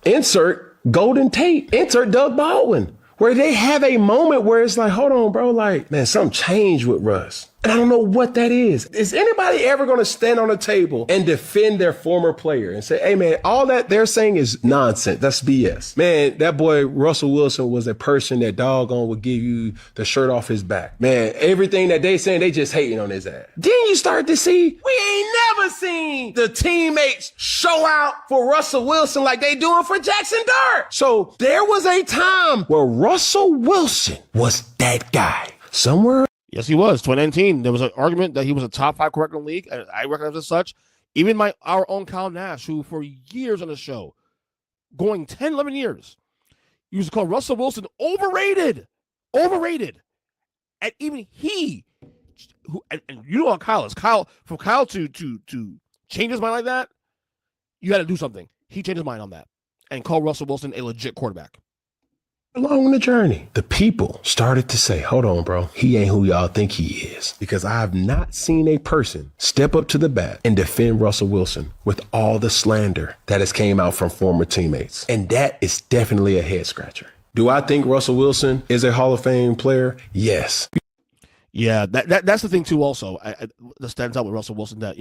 S23: Insert Golden Tate, insert Doug Baldwin. Where they have a moment where it's like, hold on, bro, like, man, something changed with Russ. And I don't know what that is. Is anybody ever going to stand on a table and defend their former player and say, hey, man, all that they're saying is nonsense. That's BS. Man, that boy, Russell Wilson, was a person that doggone would give you the shirt off his back. Man, everything that they saying, they just hating on his ass. Then you start to see, we ain't never seen the teammates show out for Russell Wilson like they doing for Jackson Dart. So there was a time where Russell Wilson was that guy. Somewhere.
S3: Yes, he was. 2019, there was an argument that he was a top 5 quarterback in the league. And I recognize as such. Even our own Kyle Nash, who for years on the show, going 10, 11 years, used to call Russell Wilson overrated. And even he, and you know how Kyle is. For Kyle to change his mind like that, you got to do something. He changed his mind on that and called Russell Wilson a legit quarterback.
S23: Along the journey, the people started to say, hold on, bro, he ain't who y'all think he is. Because I have not seen a person step up to the bat and defend Russell Wilson with all the slander that has came out from former teammates. And that is definitely a head scratcher. Do I think Russell Wilson is a Hall of Fame player? Yes.
S3: Yeah, that's the thing too also. That stands out with Russell Wilson that,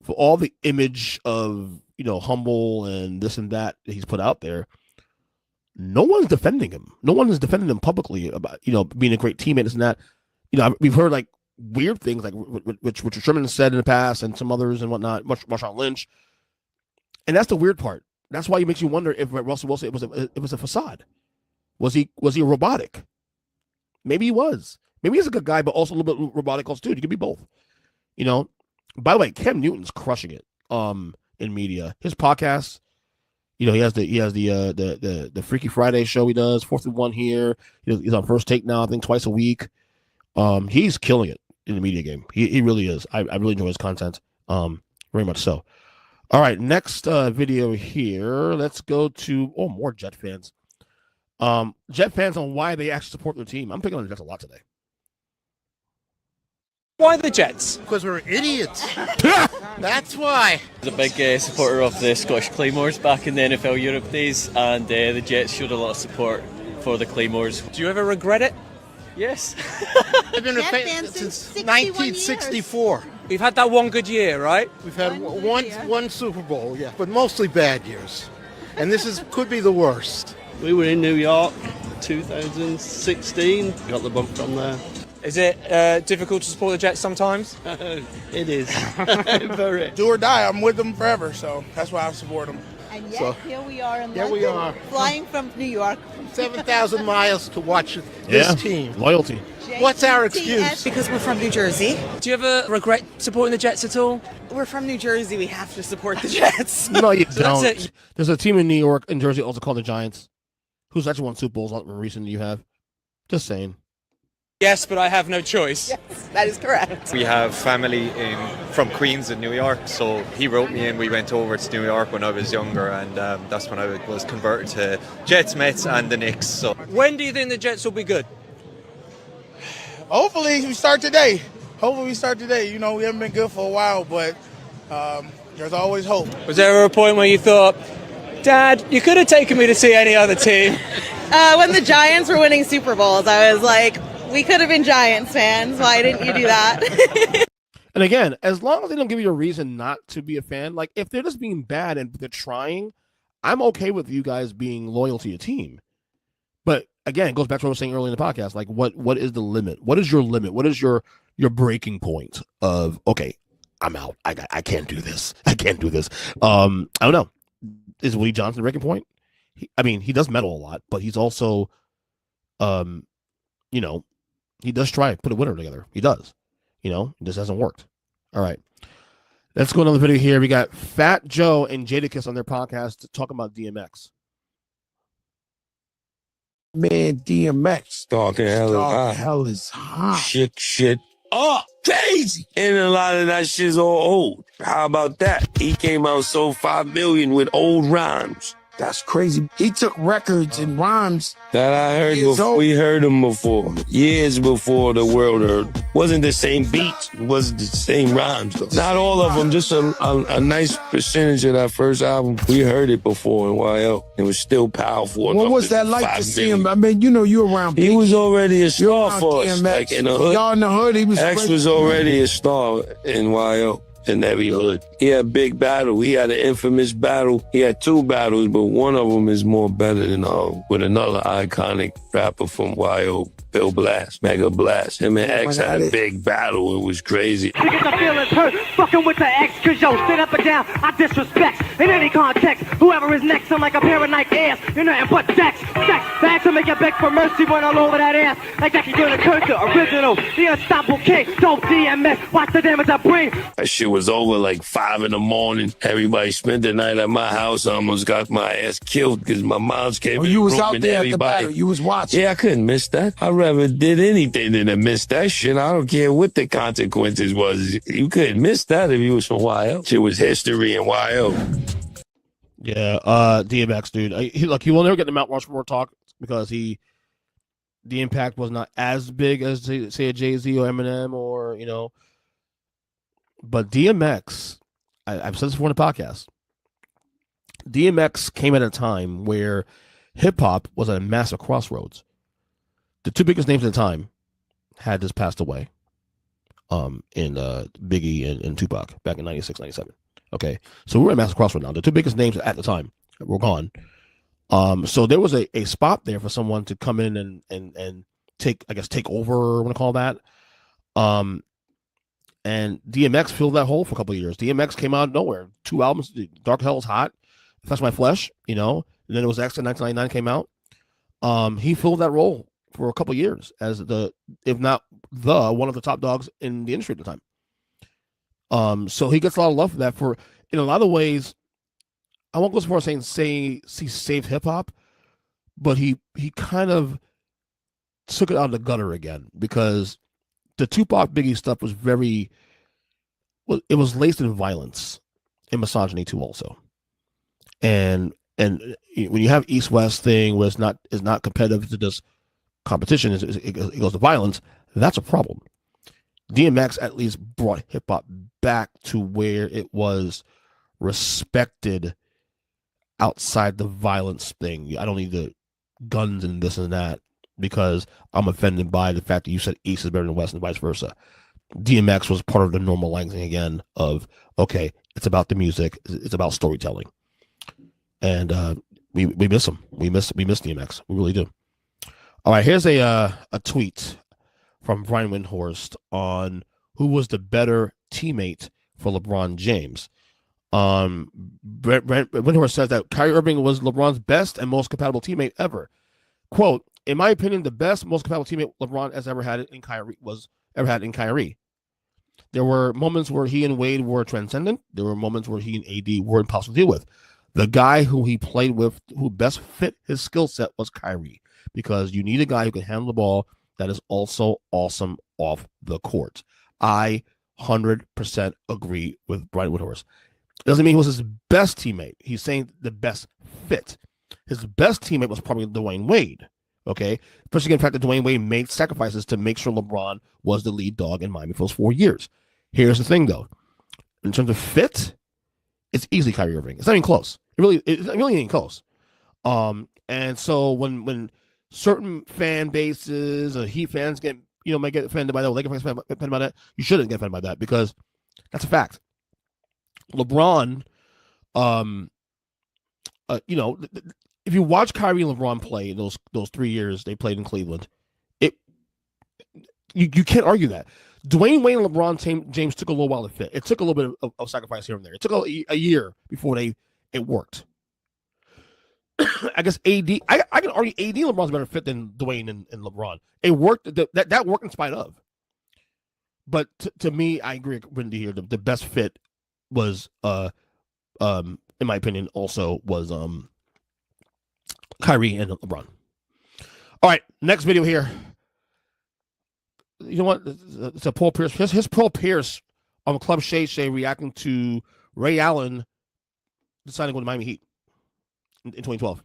S3: for all the image of, humble and this and that he's put out there, no one's defending him. No one is defending him publicly about, being a great teammate and that. We've heard like weird things like which Richard Sherman said in the past and some others and whatnot, Marshawn Lynch. And that's the weird part. That's why it makes you wonder if Russell Wilson, it was a facade. Was he robotic? Maybe he was. Maybe he's a good guy, but also a little bit robotic also too. He could be both. By the way, Cam Newton's crushing it in media. His podcast, he has the Freaky Friday show he does, 4th and 1 here. He's on First Take now, I think twice a week. He's killing it in the media game. He really is. I really enjoy his content. Very much so. All right, next video here. Let's go to more Jet fans. Jet fans on why they actually support their team. I'm picking on the Jets a lot today.
S15: Why the Jets?
S1: Because we're idiots. That's why.
S4: I was a big supporter of the Scottish Claymores back in the NFL Europe days, and the Jets showed a lot of support for the Claymores.
S15: Do you ever regret it?
S4: Yes.
S1: I've been a fan since 1964.
S15: We've had that one good year, right?
S1: We've had one Super Bowl, yeah, but mostly bad years. And this could be the worst.
S5: We were in New York 2016. Got the bump from there.
S15: Is it difficult to support the Jets sometimes?
S5: It is. Very.
S24: Do or die, I'm with them forever, so that's why I support them.
S25: And yet, here we are in London,
S1: we are.
S25: flying from New York.
S1: 7,000 miles to watch this team.
S3: Loyalty.
S1: What's our excuse?
S26: Because we're from New Jersey.
S15: Do you ever regret supporting the Jets at all?
S26: We're from New Jersey. We have to support the Jets.
S3: No, you don't. There's a team in New York and Jersey also called the Giants, who's actually won Super Bowls recently. You have. Just saying.
S15: Yes, but I have no choice.
S26: Yes, that is correct.
S27: We have family from Queens in New York, so he wrote me in. We went over to New York when I was younger, and that's when I was converted to Jets, Mets, and the Knicks. So,
S15: when do you think the Jets will be good?
S24: Hopefully we start today. You know, we haven't been good for a while, but there's always hope.
S15: Was there ever a point where you thought, Dad, you could have taken me to see any other team?
S25: When the Giants were winning Super Bowls, I was like, we could have been Giants fans. Why didn't you do that?
S3: And again, as long as they don't give you a reason not to be a fan, like if they're just being bad and they're trying, I'm okay with you guys being loyal to your team. But again, it goes back to what I was saying earlier in the podcast. Like, what is the limit? What is your limit? What is your breaking point of, okay, I'm out. I can't do this. I can't do this. I don't know. Is Woody Johnson the breaking point? He does meddle a lot, but he's also, he does try to put a winner together. He does. It just hasn't worked. All right. Let's go another video here. We got Fat Joe and Jadakiss on their podcast talking about DMX.
S28: Man, DMX. Dark hell is hot. Shit. Oh, crazy. And a lot of that shit's all old. How about that? He came out, sold 5 million with old rhymes. That's crazy. He took records and rhymes that I heard before. We heard them before. Years before the world heard. Wasn't the same beats. Wasn't the same rhymes, though. Not all of them. Just a nice percentage of that first album. We heard it before in YL. It was still powerful.
S23: What was that like to see him? I mean, you around.
S28: He was already a star for us. Like in the hood.
S23: Y'all in the hood, he was.
S28: X was already a star in YL. In every hood. He had a big battle. He had an infamous battle. He had 2 battles, but one of them is more better than with another iconic rapper from YO, Bill Blast, Mega Blast. Him and X had a big battle. It was crazy.
S29: Because the feelings hurt, fucking with the X, cause yo, sit up and down, I disrespect. In any context, whoever is next, I'm like a pair of Nike ass. You're nothing but sex. Back to make you beg for mercy when all over that ass. Like that you're the Kirk, original, the unstoppable king. Dope DMS, watch the damage I bring.
S28: That shit was over like 5 in the morning. Everybody spent the night at my house. I almost got my ass killed because my moms came in.
S23: You was out there at the battle. You was watching.
S28: Yeah, I couldn't miss that. I rather did anything than to miss that shit. I don't care what the consequences was. You couldn't miss that if you was from YL. Shit was history in YL.
S3: Yeah, DMX, dude. He will never get the Mount Rushmore talk because the impact was not as big as say a Jay-Z or Eminem or But DMX, I've said this before in the podcast. DMX came at a time where hip hop was at a massive crossroads. The 2 biggest names at the time had just passed away. In Biggie and Tupac back in 96, 97. Okay, so we're at a massive crossroads now. The 2 biggest names at the time were gone. So there was a spot there for someone to come in and take over. I want to call that. And DMX filled that hole for a couple of years. DMX came out of nowhere. 2 albums, Dark Hell is Hot, Flesh My Flesh, and then it was X in 1999 came out. He filled that role for a couple of years as if not one of the top dogs in the industry at the time. So he gets a lot of love for that. In a lot of ways, I won't go so far as saying he saved hip hop, but he kind of took it out of the gutter again, because the Tupac Biggie stuff was it was laced in violence and misogyny too, also. And when you have East West thing where it's not competitive to just competition, it goes to violence, that's a problem. DMX at least brought hip hop back to where it was respected outside the violence thing. I don't need the guns and this and that because I'm offended by the fact that you said East is better than West and vice versa. DMX was part of the normalizing again of, okay, it's about the music, it's about storytelling. And we miss him. We miss DMX. We really do. All right, here's a tweet from Brian Windhorst on who was the better teammate for LeBron James. Windhorst says that Kyrie Irving was LeBron's best and most compatible teammate ever. Quote, in my opinion, the best, most compatible teammate LeBron has ever had in Kyrie. There were moments where he and Wade were transcendent. There were moments where he and AD were impossible to deal with. The guy who he played with, who best fit his skill set, was Kyrie, because you need a guy who can handle the ball that is also awesome off the court. I 100% agree with Brian Windhorst. It doesn't mean he was his best teammate. He's saying the best fit. His best teammate was probably Dwayne Wade, okay? Especially in the fact that Dwayne Wade made sacrifices to make sure LeBron was the lead dog in Miami for those 4 years. Here's the thing, though. In terms of fit, it's easily Kyrie Irving. It's not even close. It really ain't close. And so when certain fan bases or Heat fans might get offended by that, or Lakers fans get offended by that, you shouldn't get offended by that, because that's a fact. LeBron, if you watch Kyrie and LeBron play those 3 years they played in Cleveland, you can't argue that. Dwayne Wade and LeBron James took a little while to fit. It took a little bit of sacrifice here and there. It took a year before it worked. I guess AD, I can argue AD and LeBron's a better fit than Dwayne and LeBron. It worked. That worked in spite of. But to me, I agree with Wendy here. The best fit was, in my opinion, also was Kyrie and LeBron. All right, next video here. You know what? It's a Paul Pierce. Here's Paul Pierce on Club Shay Shay reacting to Ray Allen deciding to go to Miami Heat in 2012.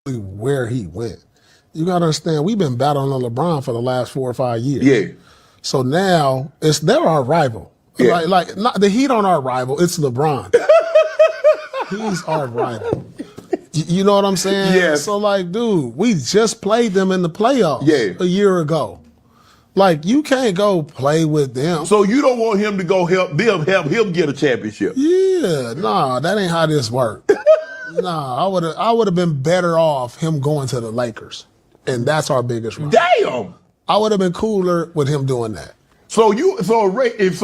S2: Where he went. You got to understand, we've been battling on LeBron for the last 4 or 5 years.
S22: Yeah.
S2: So now they're our rival.
S22: Yeah.
S2: Like not the Heat aren't our rival. It's LeBron. He's our rival. You know what I'm saying?
S22: Yeah.
S2: So like, dude, we just played them in the playoffs a year ago. Like, you can't go play with them.
S22: So you don't want him to go help him get a championship?
S2: Yeah, nah, that ain't how this works. Nah, I would have been better off him going to the Lakers, and that's our biggest rival.
S22: Damn,
S2: I would have been cooler with him doing that.
S22: If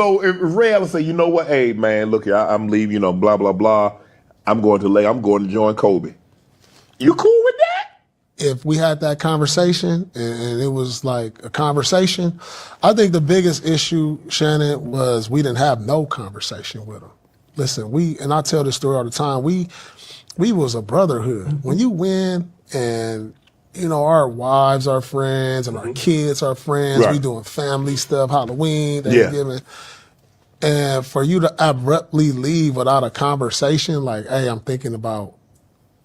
S22: Ray Allen say, you know what, hey man, look, I'm leaving, blah blah blah, I'm going to join Kobe. You cool with that?
S2: If we had that conversation and it was like a conversation, I think the biggest issue, Shannon, was we didn't have no conversation with him. Listen, and I tell this story all the time, we was a brotherhood. When you win and, our wives are friends and our kids are friends, we doing family stuff, Halloween, Thanksgiving. And for you to abruptly leave without a conversation, like, hey, I'm thinking about,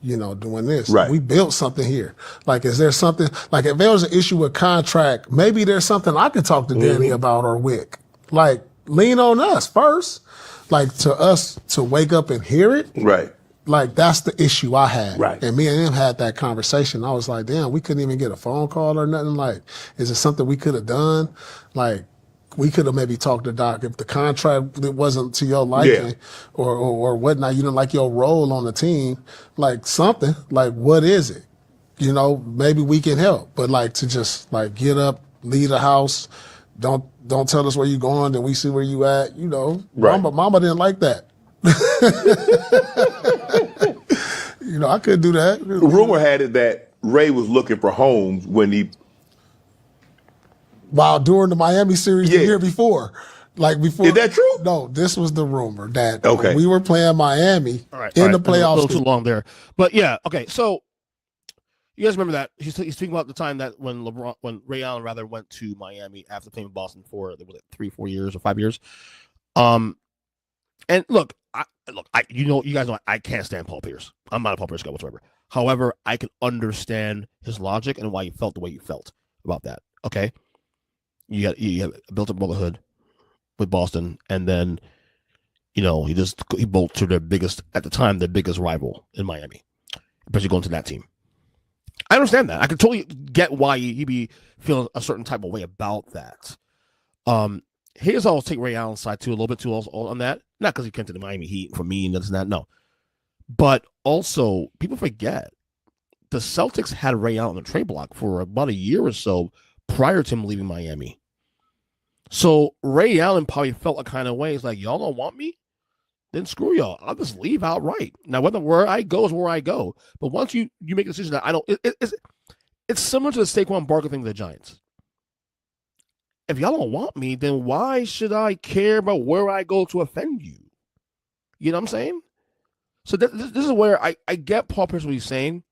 S2: doing this.
S22: Right.
S2: We built something here. Like, is there something, like if there was an issue with contract, maybe there's something I could talk to Danny about or Wick. Like, lean on us first. Like, to us to wake up and hear it.
S22: Right.
S2: Like, that's the issue I had.
S22: Right.
S2: And me and him had that conversation. I was like, damn, we couldn't even get a phone call or nothing. Like, is it something we could have done? Like, we could have maybe talked to Doc if the contract wasn't to your liking or whatnot. You didn't like your role on the team, like something. Like, what is it? Maybe we can help. But like to just like get up, leave the house, don't tell us where you going, then we see where you at. Right. Mama didn't like that. I couldn't do that.
S22: Rumor had it that Ray was looking for homes when he.
S2: During the Miami series the year before. Like before.
S22: Is that true?
S2: No, this was the rumor that
S22: Okay.
S2: we were playing Miami
S3: All
S2: in the
S3: A
S2: playoffs.
S3: little too long there, but yeah, okay. So you guys remember that he's speaking about the time that when Ray Allen went to Miami after playing with Boston for was it 3-4 years or 5 years. And look, you guys know I can't stand Paul Pierce. I'm not a Paul Pierce guy whatsoever. However, I can understand his logic and why he felt the way he felt about that. Okay, you built a brotherhood with Boston, and then he bolted to their biggest at the time, their biggest rival in Miami, especially going to that team. I understand that. I can totally get why he'd be feeling a certain type of way about that. Here's I'll take Ray Allen's side too a little bit too also on that. Not because he came to the Miami Heat for me and this and that, no. But also, people forget the Celtics had Ray Allen on the trade block for about a year or so prior to him leaving Miami. So Ray Allen probably felt a kind of way. It's like, y'all don't want me? Then screw y'all. I'll just leave outright. Now, where I go is where I go. But once you make a decision that I don't, it's similar to the Saquon Barkley thing with the Giants. If y'all don't want me, then why should I care about where I go to offend you? You know what I'm saying? So this is where I get Paul Pierce what he's saying,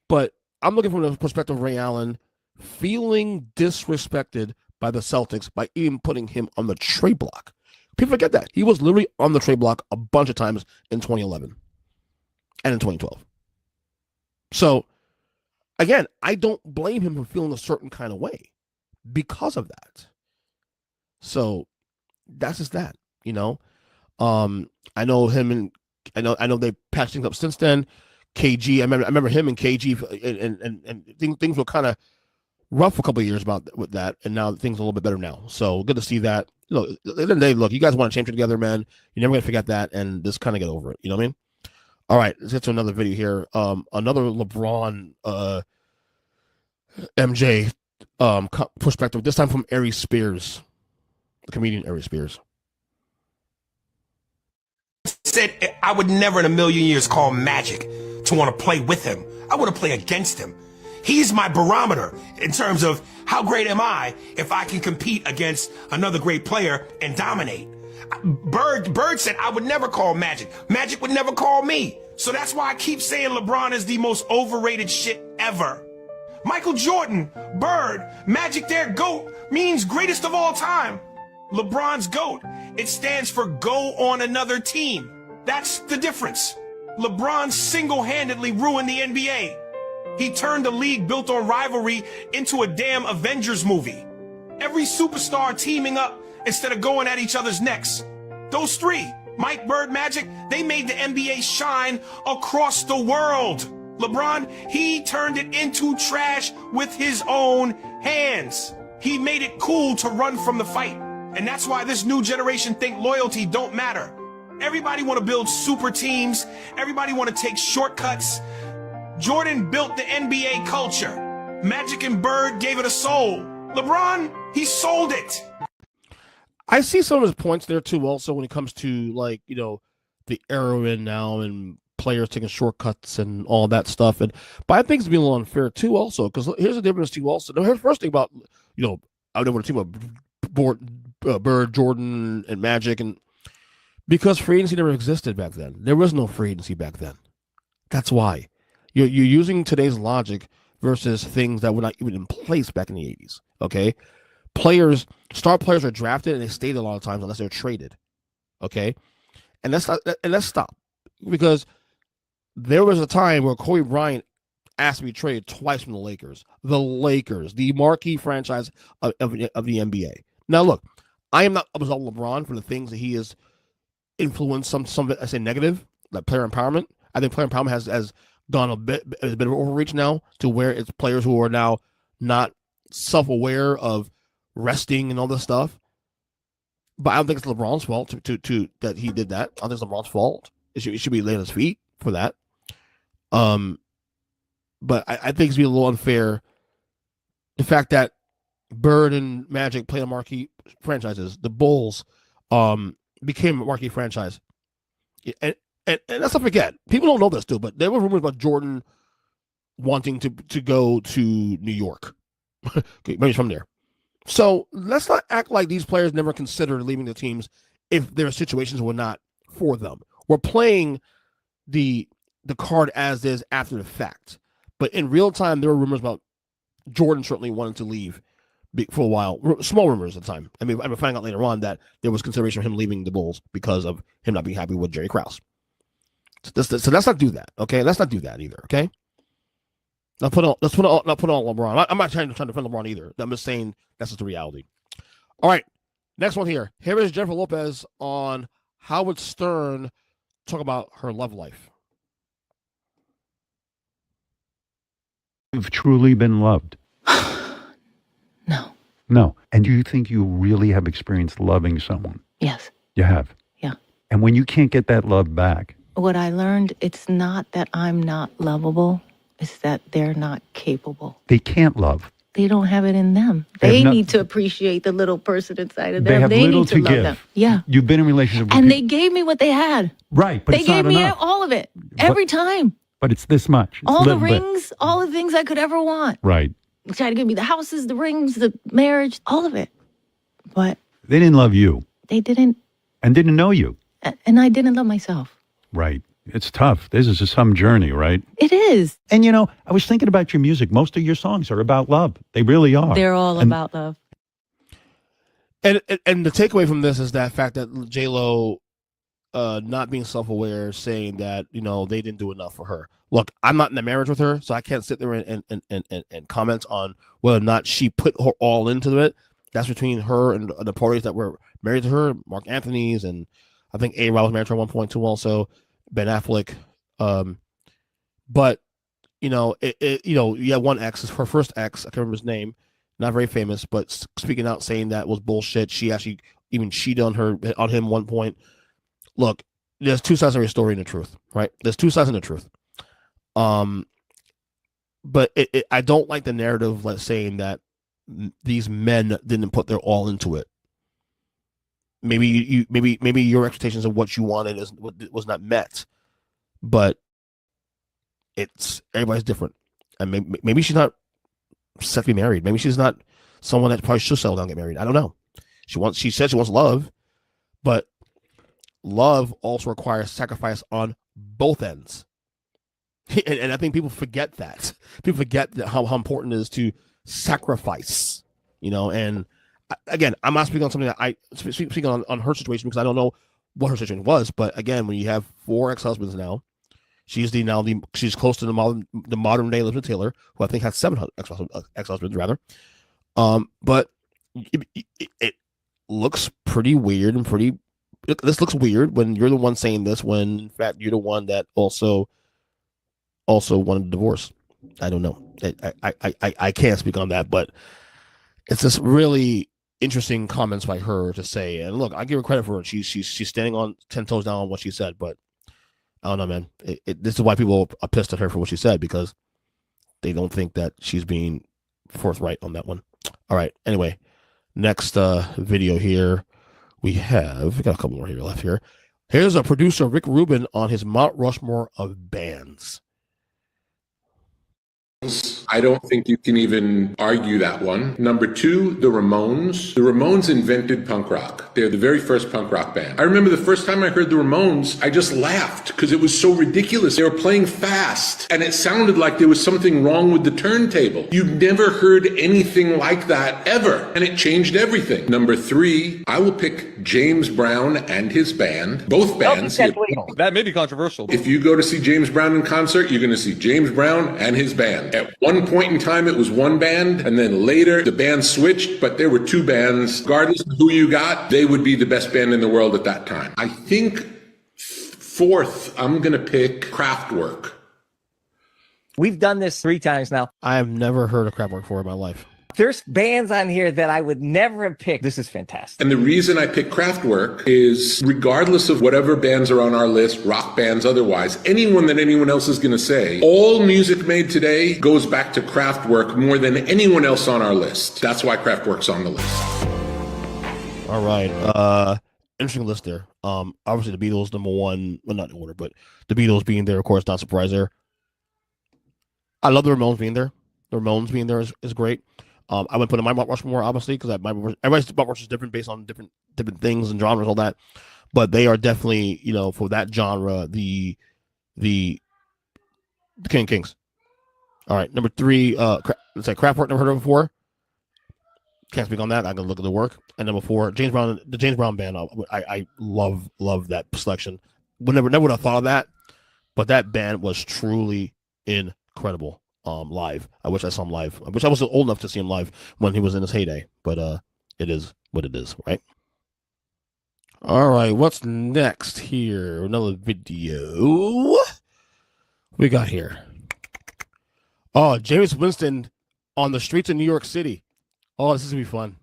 S3: but I'm looking from the perspective of Ray Allen feeling disrespected by the Celtics by even putting him on the trade block. People forget that. He was literally on the trade block a bunch of times in 2011 and in 2012. So, again, I don't blame him for feeling a certain kind of way because of that. So, that's just that, I know him and I know they patched things up since then. KG, I remember him and KG and things were kind of rough for a couple of years with that, and now things are a little bit better now. So good to see that. Look, at the end of the day, look, you guys want to champion together, man. You're never gonna forget that, and just kind of get over it. You know what I mean? All right, let's get to another video here. Another LeBron MJ perspective. This time from Aries Spears, the comedian Aries Spears.
S6: Said I would never in a million years call Magic to want to play with him. I want to play against him. He's my barometer in terms of how great am I if I can compete against another great player and dominate. Bird said I would never call Magic. Magic would never call me. So that's why I keep saying LeBron is the most overrated shit ever. Michael Jordan, Bird, Magic, their GOAT means greatest of all time. LeBron's GOAT. It stands for go on another team. That's the difference. LeBron single-handedly ruined the NBA. He turned a league built on rivalry into a damn Avengers movie. Every superstar teaming up instead of going at each other's necks. Those three, Mike, Bird, Magic, they made the NBA shine across the world. LeBron, he turned it into trash with his own hands. He made it cool to run from the fight. And that's why this new generation think loyalty don't matter. Everybody want to build super teams. Everybody want to take shortcuts. Jordan built the NBA culture. Magic and Bird gave it a soul. LeBron, he sold it.
S3: I see some of his points there too also when it comes to the era we're in now and players taking shortcuts and all that stuff. But I think it's being a little unfair too also because here's the difference too also. Here's the first thing about, I don't want to talk about Bird, Jordan, and Magic, and because free agency never existed back then. There was no free agency back then. That's why. You're using today's logic versus things that were not even in place back in the 80s. Okay? Star players are drafted and they stayed a lot of times unless they're traded. Okay? And let's stop. Because there was a time where Kobe Bryant asked to be traded twice from the Lakers. The Lakers, the marquee franchise of the NBA. Now look, I am not absolving LeBron for the things that he has influenced. Some of it I say negative, like player empowerment. I think player empowerment has gone a bit of overreach now to where it's players who are now not self-aware of resting and all this stuff. But I don't think it's LeBron's fault to that he did that. I don't think it's LeBron's fault. It should be laying his feet for that. But I think it's being a little unfair. The fact that Bird and Magic play on marquee franchises, the Bulls became a marquee franchise. And let's not forget, people don't know this too, but there were rumors about Jordan wanting to go to New York. Okay, maybe he's from there. So let's not act like these players never considered leaving the teams if their situations were not for them. We're playing the card as is after the fact. But in real time, there were rumors about Jordan certainly wanted to leave for a while. Small rumors at the time. I mean, I'm finding out later on that there was consideration of him leaving the Bulls because of him not being happy with Jerry Krause. So let's not do that, okay? Let's not do that either, okay? Let's put on LeBron. I'm not trying to defend LeBron either. I'm just saying that's just the reality. All right, next one here. Here is Jennifer Lopez on Howard Stern talk about her love life.
S7: You've truly been loved. No. And do you think you really have experienced loving someone?
S8: Yes.
S7: You have?
S8: Yeah.
S7: And when you can't get that love back?
S8: What I learned, it's not that I'm not lovable, it's that they're not capable.
S7: They can't love.
S8: They don't have it in them. They need to appreciate the little person inside of them.
S7: They have little
S8: need to
S7: to
S8: love
S7: give.
S8: them. Yeah.
S7: You've been in relationship with
S8: And
S7: people.
S8: they gave me what they had.
S7: Right, but
S8: they
S7: it's not
S8: gave me
S7: enough.
S8: all of it. Every time.
S7: But it's this much. It's
S8: All the
S7: little bit.
S8: rings, all the things I could ever want.
S7: Right.
S8: They tried to give me the houses, the rings, the marriage, all of it. But
S7: They didn't love you
S8: they didn't,
S7: and didn't know you.
S8: and I didn't love myself.
S7: Right. It's tough. This is some journey, right?
S8: It is.
S7: And, I was thinking about your music. Most of your songs are about love. They really are.
S8: They're all about love.
S3: And the takeaway from this is that fact that J-Lo not being self-aware, saying that, they didn't do enough for her. Look, I'm not in a marriage with her, so I can't sit there and comment on whether or not she put her all into it. That's between her and the parties that were married to her, Mark Anthony's, and I think A-Rod was married to her at one point too also, Ben Affleck. But, you had one ex, her first ex, I can't remember his name, not very famous, but speaking out saying that was bullshit. She actually even cheated on him one point. Look, there's two sides of your story and the truth, right? There's two sides of the truth. But I don't like the narrative, like saying that these men didn't put their all into it. Maybe your expectations of what you wanted was not met, but everybody's different, and maybe she's not set to be married. Maybe she's not someone that probably should settle down and get married. I don't know. She said she wants love, but love also requires sacrifice on both ends. And I think people forget that. People forget that how important it is to sacrifice, and again, I'm not speaking on something that I speaking on her situation because I don't know what her situation was. But again, when you have 4 ex-husbands now, she's close to the modern day Elizabeth Taylor, who I think has 7 ex-husbands rather. But it looks pretty weird and this looks weird when you're the one saying this, when in fact you're the one that also wanted a divorce. I don't know. I can't speak on that, but it's just really interesting comments by her to say. And look, I give her credit for it. She's standing on 10 toes down on what she said, but I don't know, man. This is why people are pissed at her for what she said, because they don't think that she's being forthright on that one. All right. Anyway, next video here we got a couple more here left here. Here's a producer, Rick Rubin, on his Mount Rushmore of bands.
S22: I don't think you can even argue that one. Number 2, the Ramones. The Ramones invented punk rock. They're the very first punk rock band. I remember the first time I heard the Ramones, I just laughed because it was so ridiculous. They were playing fast and it sounded like there was something wrong with the turntable. You've never heard anything like that ever, and it changed everything. Number 3, I will pick James Brown and his band. Both bands.
S27: That may be controversial.
S22: If you go to see James Brown in concert, you're going to see James Brown and his band. At one point in time, it was one band, and then later the band switched, but there were 2 bands. Regardless of who you got, they would be the best band in the world at that time. I think 4th, I'm going to pick Kraftwerk.
S9: We've done this 3 times now.
S3: I have never heard of Kraftwerk before in my life.
S9: There's bands on here that I would never have picked. This is fantastic.
S22: And the reason I pick Kraftwerk is, regardless of whatever bands are on our list, rock bands, otherwise, anyone else is going to say, all music made today goes back to Kraftwerk more than anyone else on our list. That's why Kraftwerk's on the list.
S3: All right. Interesting list there. Obviously the Beatles, number 1, well, not in order, but the Beatles being there, of course, not surprised there. I love the Ramones being there. The Ramones being there is great. I would put in my Mount Rushmore, obviously, because everybody's Mount Rushmore is different based on different things and genres, all that. But they are definitely, for that genre, the Kings. All right, number 3, let's say Kraftwerk, never heard of it before. Can't speak on that. I'm gonna look at the work. And number 4, the James Brown Band. I love that selection. Never would have thought of that, but that band was truly incredible. Live. I wish I saw him live. I wish I was old enough to see him live when he was in his heyday. But it is what it is, right? All right, what's next here? Another video we got here. Oh, Jameis Winston on the streets of New York City. Oh, this is gonna be fun.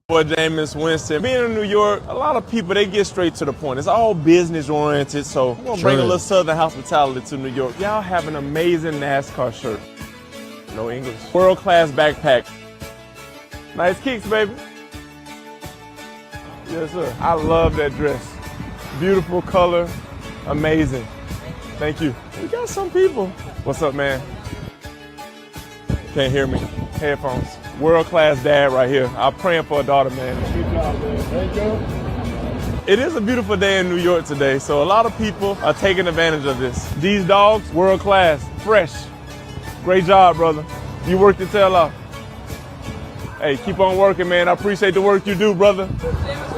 S10: For Jameis Winston, being in New York, a lot of people, they get straight to the point. It's all business oriented, so we're gonna bring a little Southern hospitality to New York. Y'all have an amazing NASCAR shirt. No English. World-class backpack. Nice kicks, baby. Yes, sir. I love that dress. Beautiful color, amazing. Thank you. We got some people. What's up, man? Can't hear me. Headphones. World-class dad right here. I'm praying for a daughter, man. Good job, man. Thank you. It is a beautiful day in New York today, so a lot of people are taking advantage of this. These dogs, world-class, fresh. Great job, brother. You worked your tail off. Hey, keep on working, man. I appreciate the work you do, brother.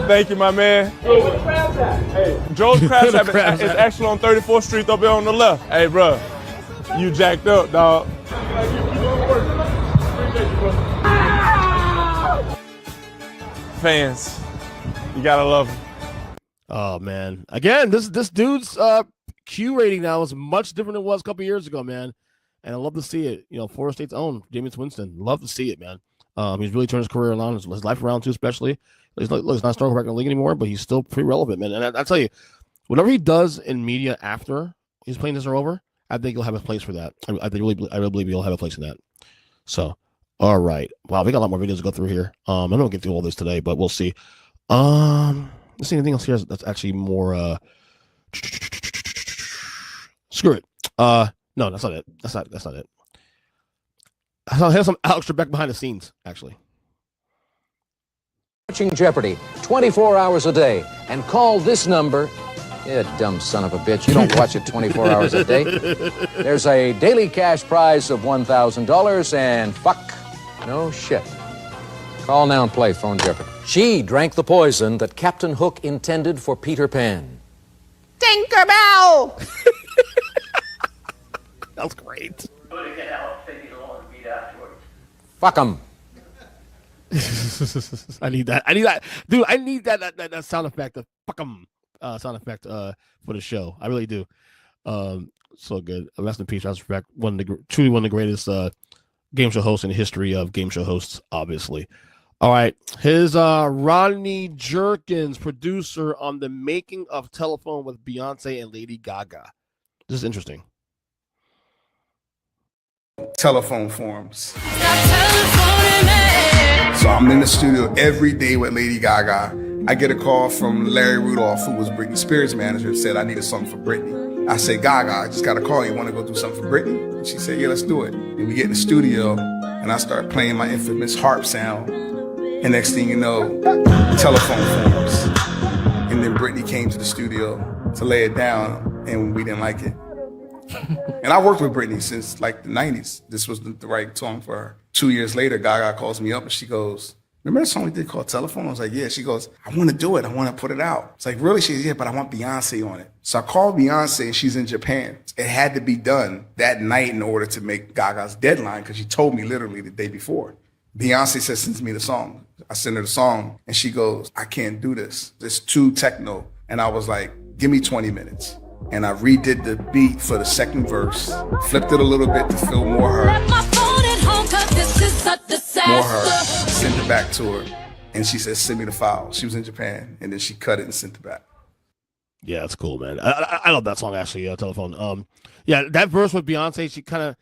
S10: Thank you, my man. Hey, Joe's Crab Shack is actually on 34th Street up there on the left. Hey, bro, you jacked up, dog. Fans, you gotta love them.
S3: Oh man! Again, this dude's Q rating now is much different than it was a couple years ago, man. And I love to see it. Florida State's own Jameis Winston. Love to see it, man. He's really turned his career around, his life around too, especially. He's not starting back in the league anymore, but he's still pretty relevant, man. And I tell you, whatever he does in media after his playing days are over, I think he'll have a place for that. I really believe he'll have a place in that. So, all right. Wow, we got a lot more videos to go through here. I'm not gonna get through all this today, but we'll see. Let's see anything else here that's actually more screw it. No, that's not it. That's not it. I have some Alex Trebek behind the scenes, actually.
S11: Watching Jeopardy 24 hours a day and call this number. You dumb son of a bitch. You don't watch it 24 hours a day. There's a daily cash prize of $1,000 and fuck no shit. Call now and play Phone Jeopardy. She drank the poison that Captain Hook intended for Peter Pan.
S25: Tinkerbell!
S3: That was great.
S11: Fuck 'em.
S3: I need that. Dude, I need that sound effect, the fuck 'em sound effect for the show. I really do. So good. Rest in peace, Respect. Truly one of the greatest game show hosts in the history of game show hosts, obviously. All right. His Rodney Jerkins, producer on the making of Telephone with Beyonce and Lady Gaga. This is interesting.
S12: Telephone forums. So I'm in the studio every day with Lady Gaga. I get a call from Larry Rudolph, who was Britney Spears' manager, said, I need a song for Britney. I said, Gaga, I just got a call. You want to go do something for Britney? And she said, yeah, let's do it. And we get in the studio, and I start playing my infamous harp sound. And next thing you know, telephone forms. And then Britney came to the studio to lay it down, and we didn't like it. And I worked with Britney since like the 90s. This was the right song for her. 2 years later, Gaga calls me up and she goes, remember that song we did called Telephone? I was like, yeah. She goes, I want to do it. I want to put it out. It's like, really? She said, yeah, but I want Beyonce on it. So I called Beyonce and she's in Japan. It had to be done that night in order to make Gaga's deadline because she told me literally the day before. Beyonce says, sends me the song. I send her the song and she goes, I can't do this. It's too techno. And I was like, give me 20 minutes. And I redid the beat for the second verse, flipped it a little bit to feel more her. More her, sent it back to her. And she said, send me the file. She was in Japan. And then she cut it and sent it back.
S3: Yeah, that's cool, man. I love that song, actually, Telephone. Yeah, that verse with Beyonce, she kind of,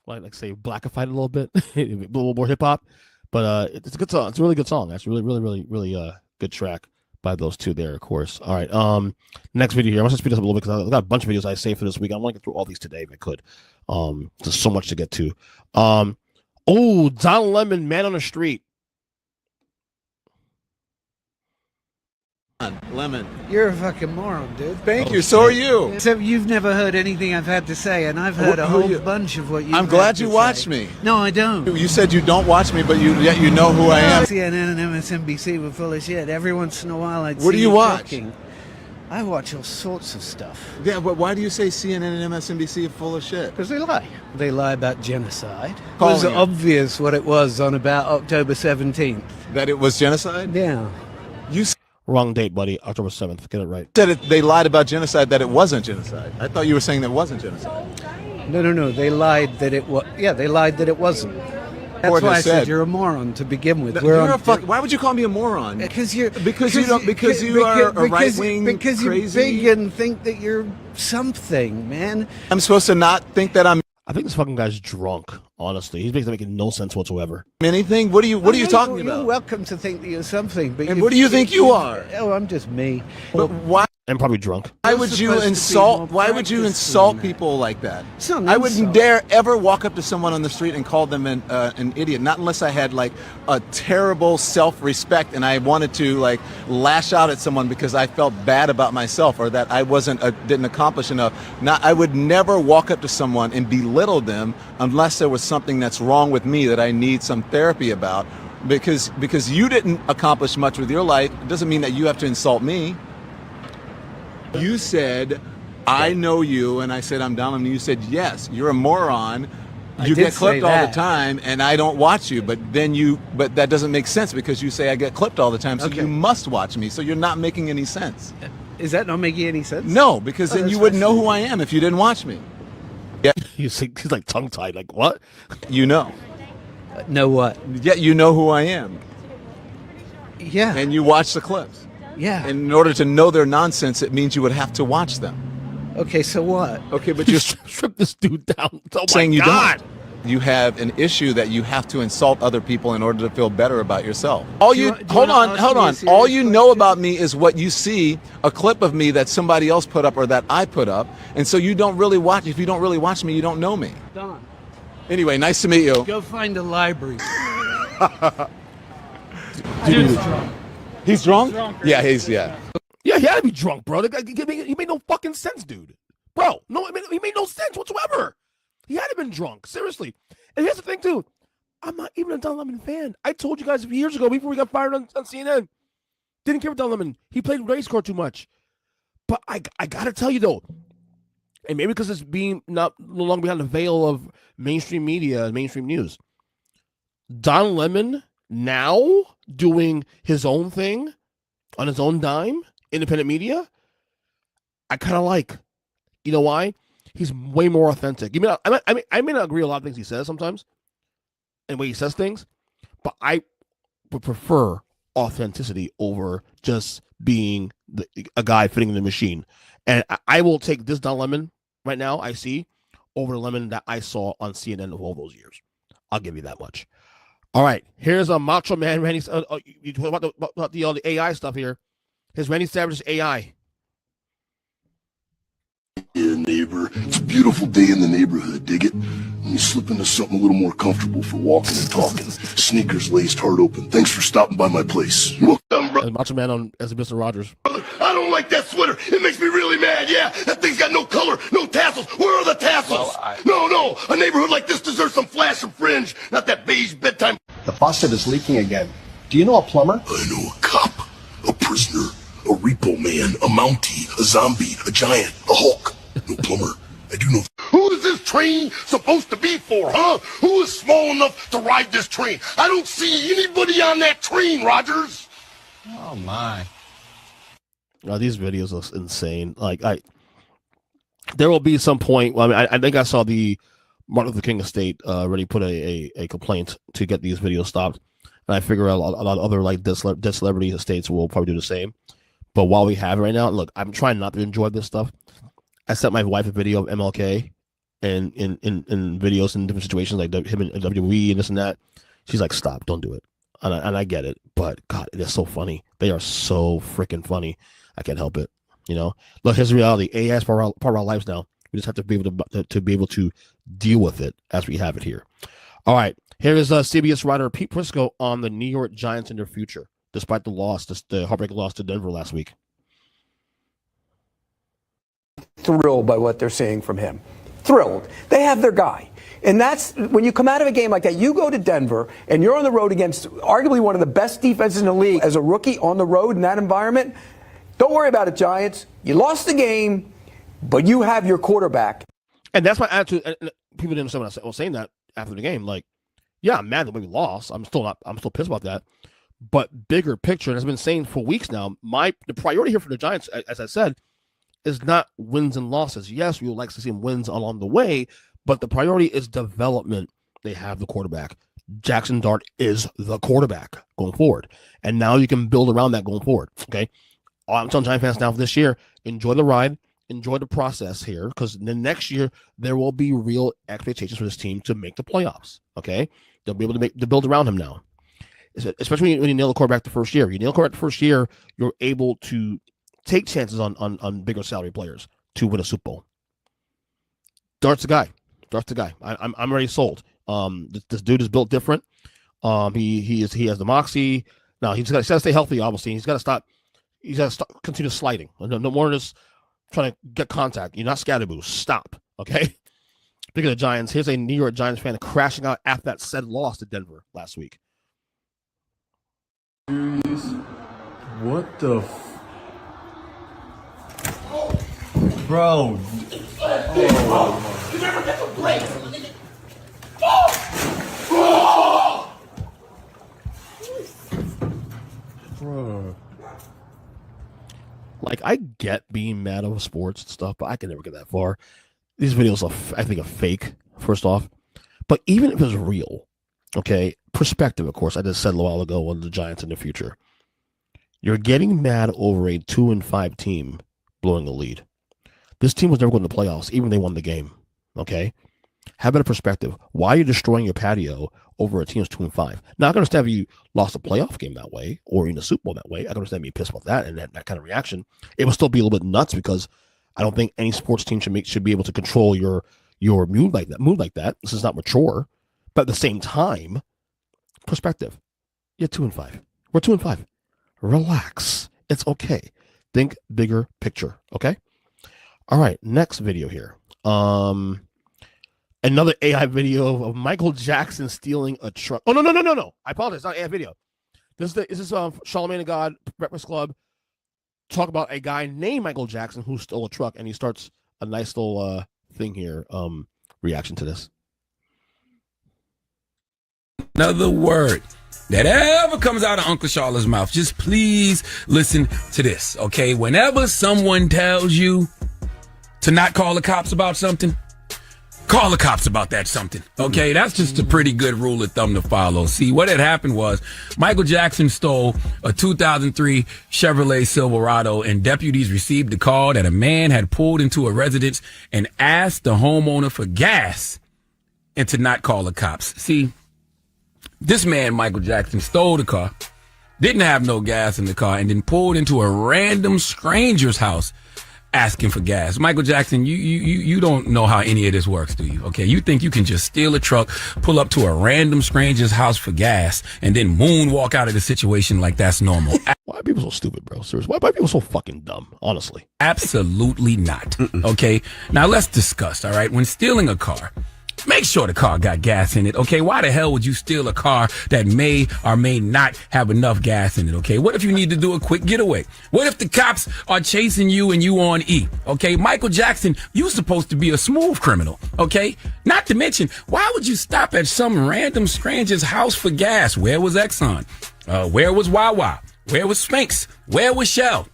S3: like say, blackified it a little bit, a little more hip hop. But it's a good song. It's a really good song. That's really good track by those two there, of course. All right. Next video here. I'm going to speed this up a little bit because I've got a bunch of videos I saved for this week. I want to get through all these today if I could. There's so much to get to. Oh, Don Lemon, Man on the Street.
S4: Lemon.
S13: You're a fucking moron, dude.
S4: Thank you. So are you.
S13: Except you've never heard anything I've had to say, and I've heard a whole bunch of what you.
S4: I'm glad you watch me.
S13: No, I don't.
S4: You said you don't watch me, but yet you know who I am.
S13: CNN and MSNBC were full of shit. Every once in a while, I'd see
S4: What do you watch?
S13: talking. I watch all sorts of stuff.
S4: Yeah, but why do you say CNN and MSNBC are full of shit?
S13: Because they lie. They lie about genocide. It
S4: Calling
S13: was
S4: it.
S13: obvious what it was on about October 17th.
S4: That it was genocide?
S13: Yeah.
S4: You
S3: Wrong date, buddy. October 7th. Get it right.
S4: said they lied about genocide, that it wasn't genocide. I thought you were saying that it wasn't genocide.
S13: No. They lied that it was. Yeah, they lied that it wasn't. That's
S4: Court
S13: why I
S4: has
S13: said
S4: said-
S13: you're a moron to begin with.
S4: Why would you call me a moron?
S13: Because you
S4: are a right-wing
S13: because you're
S4: crazy.
S13: big and think that you're something, man.
S4: I'm supposed to not think that I'm
S3: I think this fucking guy's drunk, honestly. He's making no sense whatsoever.
S4: anything. What are you talking
S13: You're
S4: about?
S13: welcome to think that you're something, but
S4: And what do you think you are?
S13: Oh, I'm just me.
S4: But why?
S3: I'm probably drunk.
S4: Why would you insult? Why would you insult people like that?
S13: It's not an
S4: I wouldn't
S13: insult.
S4: dare ever walk up to someone on the street and call them an idiot. Not unless I had like a terrible self-respect and I wanted to like lash out at someone because I felt bad about myself or that I didn't accomplish enough. I would never walk up to someone and belittle them unless there was something that's wrong with me that I need some therapy about. Because you didn't accomplish much with your life, it doesn't mean that you have to insult me. You said, I know you, and I said, I'm down, and you said, yes, you're a moron.
S13: I
S4: You
S13: did
S4: get clipped
S13: say
S4: all
S13: that.
S4: the time, and I don't watch you. But that doesn't make sense because you say I get clipped all the time, so you must watch me. So you're not making any sense.
S13: Is that not making any sense?
S4: No, because then you wouldn't know who I am if you didn't watch me. Yeah,
S3: He's like tongue-tied. Like, what?
S4: you know.
S13: Know what?
S4: Yeah, you know who I am.
S13: Yeah.
S4: And you watch the clips.
S13: Yeah.
S4: And in order to know their nonsense, it means you would have to watch them.
S13: Okay, so what?
S4: Okay, but you're
S3: strip this dude down. Oh
S4: saying
S3: my
S4: you
S3: God.
S4: don't. You have an issue that you have to insult other people in order to feel better about yourself. Hold on. All you know about me is what you see, a clip of me that somebody else put up or that I put up. And so you don't really watch. If you don't really watch me, you don't know me.
S13: Don,
S4: Anyway, nice to meet you.
S13: go find a library.
S3: Dude,
S4: He's drunk? Yeah, yeah.
S3: Yeah, he had to be drunk, bro. He made no fucking sense, dude. Bro, no, he made no sense whatsoever. He had to have been drunk, seriously. And here's the thing, too. I'm not even a Don Lemon fan. I told you guys years ago, before we got fired on CNN, didn't care for Don Lemon. He played race car too much. But I got to tell you, though, and maybe because it's no longer behind the veil of mainstream media and mainstream news, Don Lemon now doing his own thing on his own dime, independent media, I kind of like. You know why? He's way more authentic. I may not agree with a lot of things he says sometimes, and the way he says things, but I would prefer authenticity over just being a guy fitting in the machine. And I will take this Don Lemon right now, I see, over the Lemon that I saw on CNN of all those years. I'll give you that much. All right, here's a Macho Man Randy. You talk about the AI stuff here. Here's Randy Savage's AI.
S14: Yeah, neighbor. It's a beautiful day in the neighborhood, dig it? Let me slip into something a little more comfortable for walking and talking. Sneakers laced, heart open. Thanks for stopping by my place. Welcome, bro.
S3: Macho Man as a Mr. Rogers.
S14: I don't like that sweater. It makes me really mad. Yeah, that thing's got no color, no tassels. Where are the tassels? No. A neighborhood like this deserves some flash and fringe, not that beige bedtime.
S16: The faucet is leaking again. Do you know a plumber?
S14: I know a cop, a prisoner, a repo man, a mountie, a zombie, a giant, a Hulk. No plumber. I do know. Who is this train supposed to be for, huh? Who is small enough to ride this train? I don't see anybody on that train, Rogers.
S3: Oh my! These videos are insane. There will be some point. Well, I think I saw the Martin Luther King estate already put a complaint to get these videos stopped, and I figure a lot of other dead celebrity estates will probably do the same. But while we have it right now, look, I'm trying not to enjoy this stuff. I sent my wife a video of MLK and in videos in different situations like him in WWE and this and that. She's like, stop, don't do it. And I get it, but God, it is so funny. They are so freaking funny. I can't help it. You know, look, here's the reality. AI is part of our lives now. We just have to be able to be able to deal with it as we have it here. All right, Here is CBS writer Pete Prisco on the New York Giants and their future, despite the loss, the heartbreaking loss to Denver last week.
S1: Thrilled by what they're seeing from him. Thrilled. They have their guy. And that's when you come out of a game like that, you go to Denver and you're on the road against arguably one of the best defenses in the league as a rookie on the road in that environment. Don't worry about it, Giants. You lost the game, but you have your quarterback.
S3: And that's my attitude. People didn't understand when I was saying that after the game. Like, yeah, I'm mad that we lost. I'm still pissed about that. But bigger picture, and I've been saying for weeks now, the priority here for the Giants, as I said, is not wins and losses. Yes, we would like to see them wins along the way, but the priority is development. They have the quarterback. Jackson Dart is the quarterback going forward. And now you can build around that going forward. Okay. I'm telling Giant fans now for this year, enjoy the ride, enjoy the process here, because the next year there will be real expectations for this team to make the playoffs. Okay. They'll be able to build around him now. Especially when you nail the quarterback the first year. You nail the quarterback the first year, you're able to take chances on bigger salary players to win a Super Bowl. Dart's the guy. I'm already sold. This dude is built different. He has the moxie. Now he's got to stay healthy. Obviously, he's got to stop. He's got to continue sliding. No more than just trying to get contact. You're not scatterboo. Stop. Okay. Speaking of the Giants, here's a New York Giants fan crashing out after that said loss to Denver last week.
S5: What the bro? Oh.
S14: You never get the break.
S5: Bro.
S3: Like, I get being mad over sports and stuff, but I can never get that far. These videos are, I think, are fake, first off. But even if it's real, okay, perspective, of course, I just said a while ago on the Giants in the future. You're getting mad over a 2-5 team blowing a lead. This team was never going to the playoffs, even if they won the game. Okay? Have better perspective. Why are you destroying your patio over a team that's 2-5? Now, I can understand if you lost a playoff game that way or in a Super Bowl that way. I can understand being pissed about that and that kind of reaction. It would still be a little bit nuts because I don't think any sports team should be able to control your mood like that. This is not mature. But at the same time, perspective. You're 2-5. We're 2-5. Relax. It's okay. Think bigger picture. Okay? All right. Next video here. Another AI video of Michael Jackson stealing a truck. Oh, no. I apologize. It's not an AI video. This is Charlamagne the God, Breakfast Club. Talk about a guy named Michael Jackson who stole a truck, and he starts a nice little thing here. Reaction to this.
S17: Another word that ever comes out of Uncle Charlotte's mouth, just please listen to this, okay? Whenever someone tells you to not call the cops about something, call the cops about that something, okay? That's just a pretty good rule of thumb to follow. See, what had happened was Michael Jackson stole a 2003 Chevrolet Silverado, and deputies received a call that a man had pulled into a residence and asked the homeowner for gas and to not call the cops. See, this man, Michael Jackson, stole the car, didn't have no gas in the car, and then pulled into a random stranger's house asking for gas. Michael Jackson, you don't know how any of this works, do you? Okay, you think you can just steal a truck, pull up to a random stranger's house for gas, and then moonwalk out of the situation like that's normal?
S3: Why are people so stupid, bro? Seriously, why are people so fucking dumb, honestly?
S17: Absolutely not. Okay, now let's discuss, all right? When stealing a car, make sure the car got gas in it, okay? Why the hell would you steal a car that may or may not have enough gas in it, okay? What if you need to do a quick getaway? What if the cops are chasing you and you on E, okay? Michael Jackson, you supposed to be a smooth criminal, okay? Not to mention, why would you stop at some random stranger's house for gas? Where was Exxon? Where was Wawa? Where was Spanx? Where was Shell?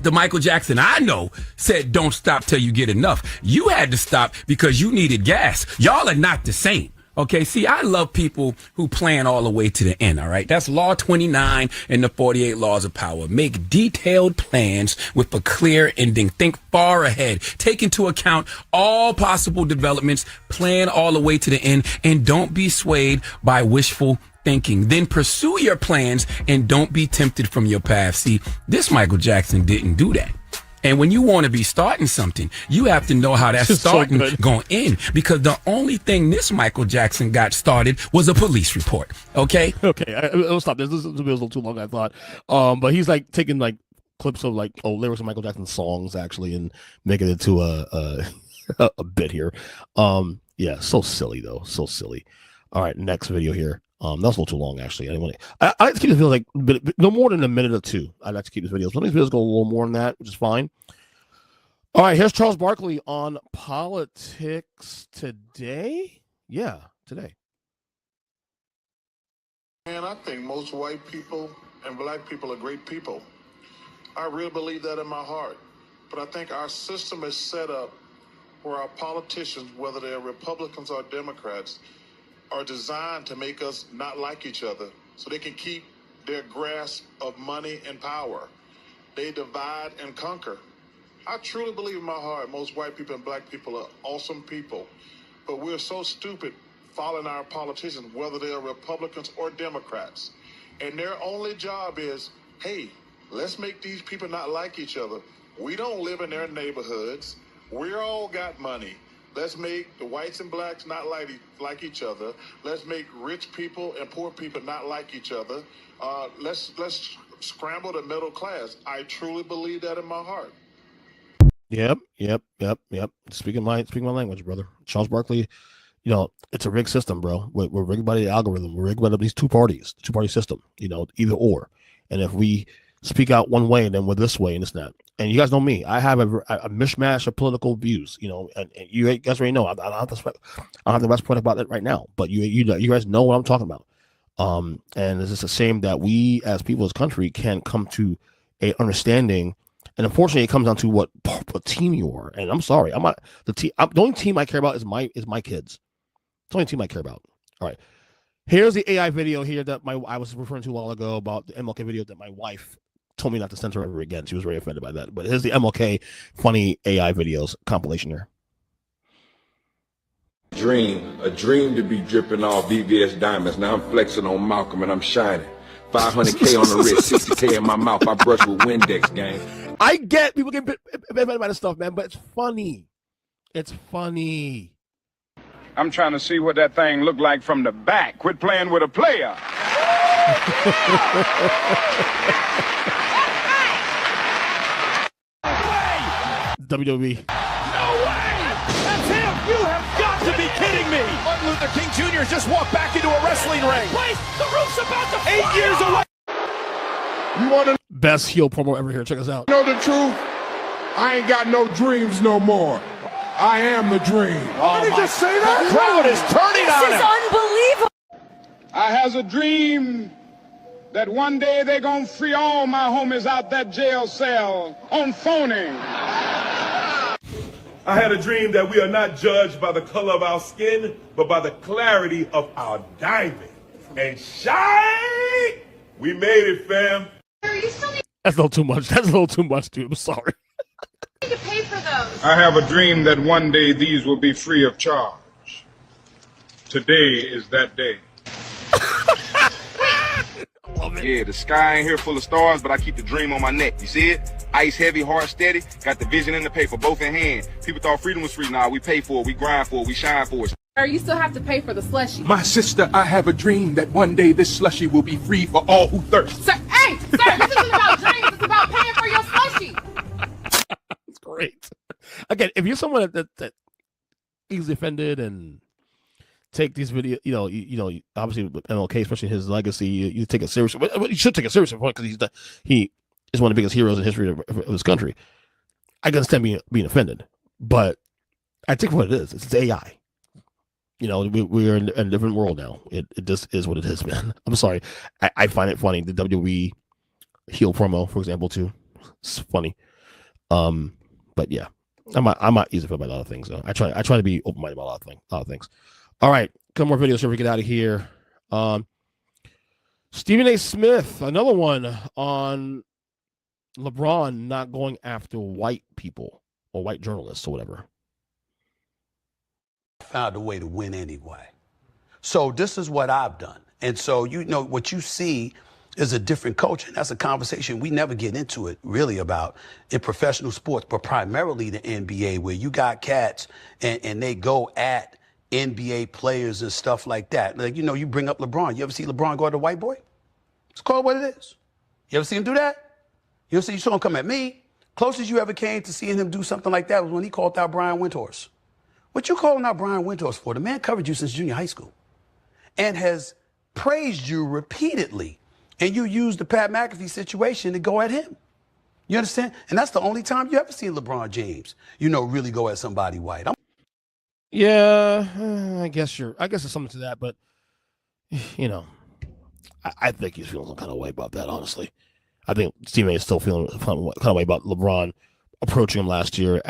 S17: The Michael Jackson I know said don't stop till you get enough. You had to stop because you needed gas. Y'all are not the same. Okay, see, I love people who plan all the way to the end, all right? That's Law 29 and the 48 Laws of Power. Make detailed plans with a clear ending. Think far ahead. Take into account all possible developments. Plan all the way to the end. And don't be swayed by wishful thinking. Then pursue your plans and don't be tempted from your path. See, this Michael Jackson didn't do that. And when you want to be starting something, you have to know how that's starting going in, because the only thing this Michael Jackson got started was a police report. Okay.
S3: Okay. I'll stop this. This was a little too long, I thought. But he's like taking like clips of like lyrics of Michael Jackson's songs actually and making it to a bit here. Yeah, so silly though, so silly. All right, next video here. That's a little too long actually. I like to keep this video like no more than a minute or two. I like to keep this video. Some of these videos go a little more than that, which is fine. All right, here's Charles Barkley on politics today. Yeah, today.
S15: Man, I think most white people and black people are great people. I really believe that in my heart. But I think our system is set up where our politicians, whether they're Republicans or Democrats, are designed to make us not like each other so they can keep their grasp of money and power. They divide and conquer. I truly believe in my heart most white people and black people are awesome people, but we're so stupid following our politicians, whether they're Republicans or Democrats. And their only job is, hey, let's make these people not like each other. We don't live in their neighborhoods. We all got money. Let's make the whites and blacks not like each other. Let's make rich people and poor people not like each other. Let's scramble the middle class. I truly believe that in my heart.
S3: Yep. Speaking my language, brother. Charles Barkley, it's a rigged system, bro. We're rigged by the algorithm. We're rigged by these two parties, the two-party system, either or. And if we speak out one way, then we're this way and this and that. And you guys know me. I have a mishmash of political views, and you guys already know. I don't have the best point about it right now, but you guys know what I'm talking about. And it's just a shame that we as people, as country, can't come to a understanding. And unfortunately, it comes down to what team you are. And I'm sorry, I'm not the team. The only team I care about is my kids. It's the only team I care about. All right. Here's the AI video here that I was referring to a while ago about the MLK video that my wife told me not to censor ever again. She was very offended by that. But here's the MLK funny AI videos compilation here.
S18: A dream to be dripping all BBS diamonds. Now I'm flexing on Malcolm and I'm shining. 500K on the wrist, 60K in my mouth. I brush with Windex, gang.
S3: I get people get offended by this stuff, man, but it's funny. It's funny.
S19: I'm trying to see what that thing looked like from the back. Quit playing with a player.
S3: WWE.
S20: No way! That's him! You have got to be kidding me! Martin Luther King Jr. has just walked back into a wrestling ring. Wait, the roof's about to fall. 8 years away.
S21: You want to
S3: best heel promo ever here. Check us out.
S21: know the truth? I ain't got no dreams no more. I am the dream.
S20: Did he just say that? The crowd is turning on him.
S23: This is unbelievable.
S19: I has a dream that one day they gonna free all my homies out that jail cell on phoning.
S24: I had a dream that we are not judged by the color of our skin, but by the clarity of our diamond. And shine! We made it, fam.
S3: That's a little too much. That's a little too much, dude. I'm sorry.
S23: To pay for those.
S19: I have a dream that one day these will be free of charge. Today is that day.
S26: Yeah, the sky ain't here full of stars, but I keep the dream on my neck. You see it? Ice heavy, heart steady, got the vision and the paper, both in hand. People thought freedom was free. Nah, we pay for it, we grind for it, we shine for it.
S23: Or you still have to pay for the slushy.
S21: My sister, I have a dream that one day this slushy will be free for all who thirst.
S23: Sir, hey, sir, this isn't about dreams. It's about paying for your slushy.
S3: It's great. Again, if you're someone that easily offended and take these videos, obviously with MLK, especially his legacy, you take it seriously. But you should take it seriously because he is one of the biggest heroes in history of this country. I can understand being offended, but I think what it is, it's AI. We're in a different world now. It just is what it is, man. I'm sorry. I find it funny. The WWE heel promo, for example, too. It's funny. But yeah, I'm not easy for a lot of things. Though. I try to be open-minded about a lot of things. All right, a couple more videos here. We get out of here. Stephen A. Smith, another one on LeBron not going after white people or white journalists or whatever.
S29: Found a way to win anyway. So this is what I've done. And so, what you see
S2: is a different culture. And that's a conversation we never get into it really about in professional sports, but primarily the NBA, where you got cats and they go at NBA players and stuff like that. Like, you know, you bring up LeBron. You ever see LeBron go at a white boy? It's called what it is. You ever see him do that? You saw him come at me. Closest you ever came to seeing him do something like that was when he called out Brian Windhorst. What you calling out Brian Windhorst for? The man covered you since junior high school and has praised you repeatedly. And you use the Pat McAfee situation to go at him. You understand? And that's the only time you ever seen LeBron James, you know, really go at somebody white.
S3: Yeah, I guess there's something to that, but you know, I think he's feeling some kind of way about that, honestly. I think Steve A is still feeling kind of way about LeBron approaching him last year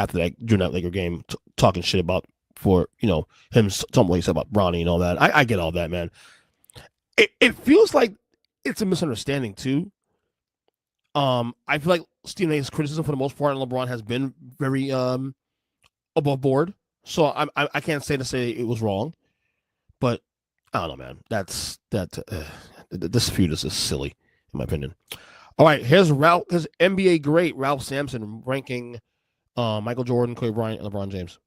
S3: during that Laker game, talking shit about him, something what he said about Bronny and all that. I get all that, man. It feels like it's a misunderstanding too. I feel like Stephen A's criticism for the most part on LeBron has been very above board. So I can't say it was wrong, but I don't know, man. This feud is just silly, in my opinion. All right, here's NBA great Ralph Sampson ranking Michael Jordan, Kobe Bryant, and LeBron James.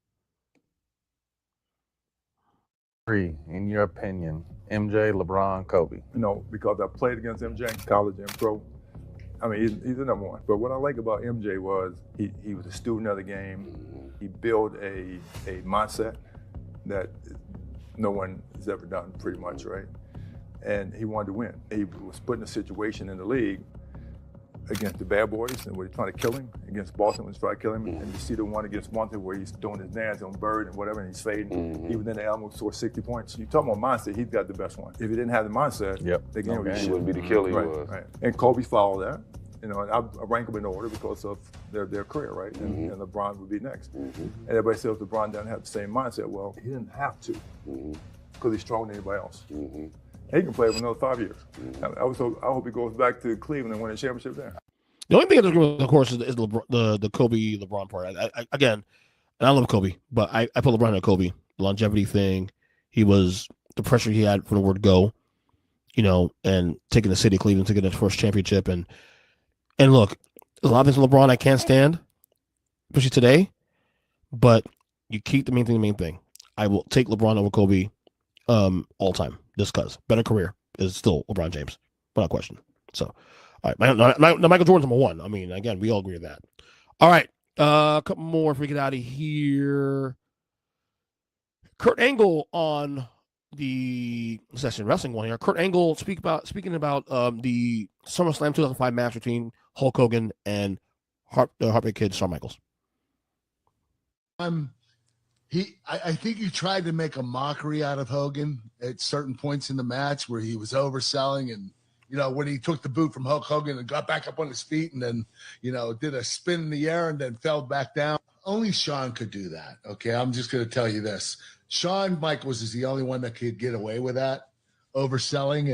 S6: In your opinion, MJ, LeBron, Kobe?
S7: Because I played against MJ in college and pro. I mean, he's the number one. But what I like about MJ was he was a student of the game. He built a mindset that no one has ever done, pretty much, right? And he wanted to win. He was put in a situation in the league against the bad boys, and where he's trying to kill him, against Boston when he's trying to kill him, and you see the one against Monte where he's doing his dance on Bird and whatever, and he's fading. Even then, they almost scored 60 points. You talking about mindset, he's got the best one. If he didn't have the mindset, the game would be
S6: he wouldn't be the killer he was.
S7: Right. And Kobe followed that. And I rank them in order because of their career, right? And LeBron would be next. And everybody says LeBron doesn't have the same mindset. Well, he didn't have to because he's stronger than anybody else. And he can play for another 5 years. I hope he goes back to Cleveland and win a championship there.
S3: The only thing I disagree with, of course, is the Kobe LeBron part. Again, and I love Kobe, but I put LeBron in Kobe. The longevity thing, the pressure he had from the word go, and taking the city of Cleveland to get his first championship. And look, there's a lot of things in LeBron I can't stand, especially today, but you keep the main thing. I will take LeBron over Kobe all time, just because. Better career is still LeBron James, without question. So, all right, Michael Jordan's number one. I mean, again, we all agree with that. All right, a couple more if we get out of here. Kurt Angle on the Session Wrestling one here. Kurt Angle speaking about the SummerSlam 2005 match between Hulk Hogan and Heartbreak Kid Shawn Michaels.
S8: I think he tried to make a mockery out of Hogan at certain points in the match where he was overselling, and when he took the boot from Hulk Hogan and got back up on his feet and then did a spin in the air and then fell back down. Only Shawn could do that. Okay, I'm just going to tell you this. Shawn Michaels is the only one that could get away with that, overselling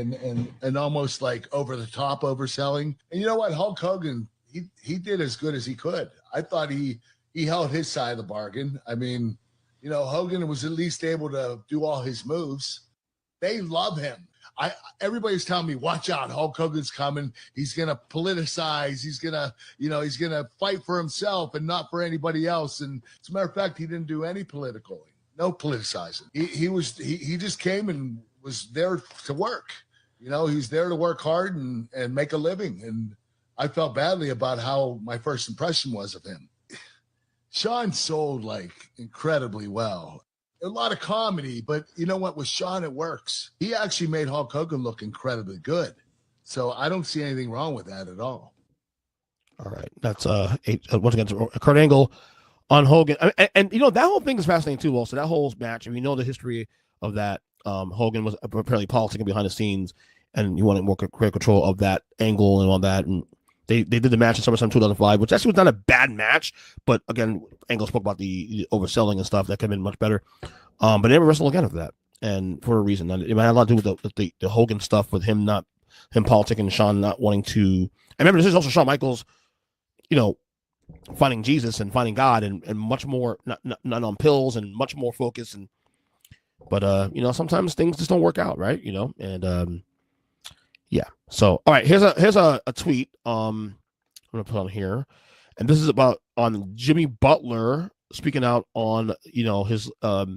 S8: and almost like over the top overselling. And you know what? Hulk Hogan, he did as good as he could. I thought he held his side of the bargain. I mean, Hogan was at least able to do all his moves. They love him. Everybody's telling me, watch out, Hulk Hogan's coming. He's going to politicize. He's going to fight for himself and not for anybody else. And as a matter of fact, he didn't do any political. No politicizing. He just came and was there to work. He was there to work hard and make a living. And I felt badly about how my first impression was of him. Shawn sold incredibly well. A lot of comedy, but you know what? With Shawn, it works. He actually made Hulk Hogan look incredibly good. So I don't see anything wrong with that at all.
S3: All right. That's once again, Kurt Angle on Hogan. And that whole thing is fascinating too, also. That whole match, and we know the history of that. Hogan was apparently politicking behind the scenes, and he wanted more creative control of that angle and all that. And they did the match in SummerSlam 2005, which actually was not a bad match. But again, Angle spoke about the overselling and stuff that could have been much better. But they never wrestled again after that, and for a reason. And it had a lot to do with the Hogan stuff, with him politicking and Shawn not wanting to. I remember this is also Shawn Michaels, finding Jesus and finding God and much more not on pills and much more focus. But sometimes things just don't work out, right? And Yeah. So, all right, here's a tweet. I'm gonna put on here, and this is about on Jimmy Butler speaking out on his how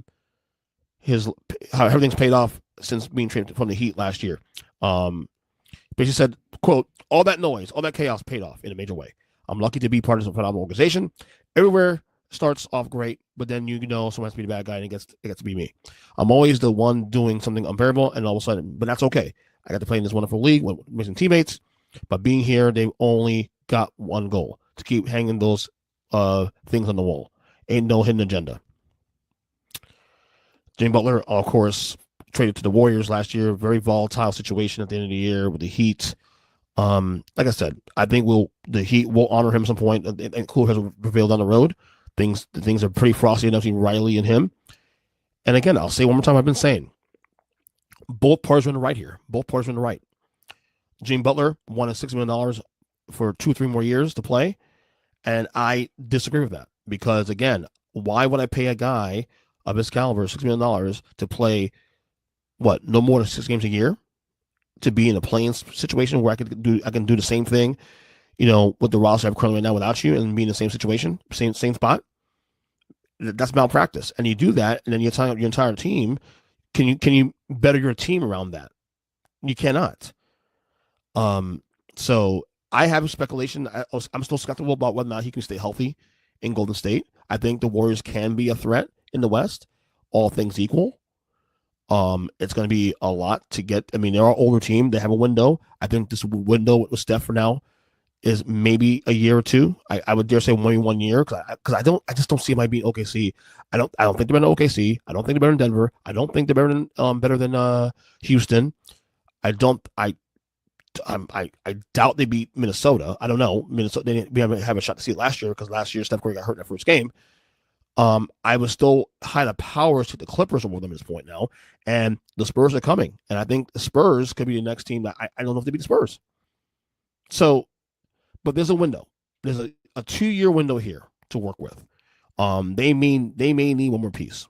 S3: everything's paid off since being traded from the Heat last year. Basically said, quote, all that noise, all that chaos paid off in a major way. I'm lucky to be part of this phenomenal organization. Everywhere starts off great, but then someone has to be the bad guy, and it gets to be me. I'm always the one doing something unbearable, and all of a sudden, but that's okay. I got to play in this wonderful league with amazing teammates, but being here, they've only got one goal: to keep hanging those things on the wall. Ain't no hidden agenda. Jimmy Butler, of course, traded to the Warriors last year. Very volatile situation at the end of the year with the Heat. Like I said, I think the Heat will honor him at some point, and cooler has prevailed down the road. Things are pretty frosty enough between Riley and him. And again, I'll say one more time, I've been saying, both parties are in the right here. Both parties are in the right. Jimmy Butler wanted $6 million for 2 or 3 more years to play, and I disagree with that because, again, why would I pay a guy of his caliber $6 million to play no more than 6 games a year, to be in a playing situation where I can do the same thing, with the roster I have currently right now without you, and be in the same situation, same spot? That's malpractice. And you do that, and then you're telling your entire team, can you better your team around that? You cannot. So I have speculation. I'm still skeptical about whether or not he can stay healthy in Golden State. I think the Warriors can be a threat in the West, all things equal. It's going to be a lot to get. I mean, they're an older team. They have a window. I think this window with Steph for now is maybe a year or two. I would dare say maybe 1 year because I just don't see him being OKC. I don't think they're better than OKC. I don't think they're better than Denver. I don't think they're better than Houston. I doubt they beat Minnesota. I don't know. Minnesota, we haven't have a shot to see it last year because last year Steph Curry got hurt in that first game. I would still high the powers to the Clippers over them at this point now, and the Spurs are coming, and I think the Spurs could be the next team that I don't know if they beat the Spurs. So, but there's a window. There's a 2-year window here to work with. They may need one more piece.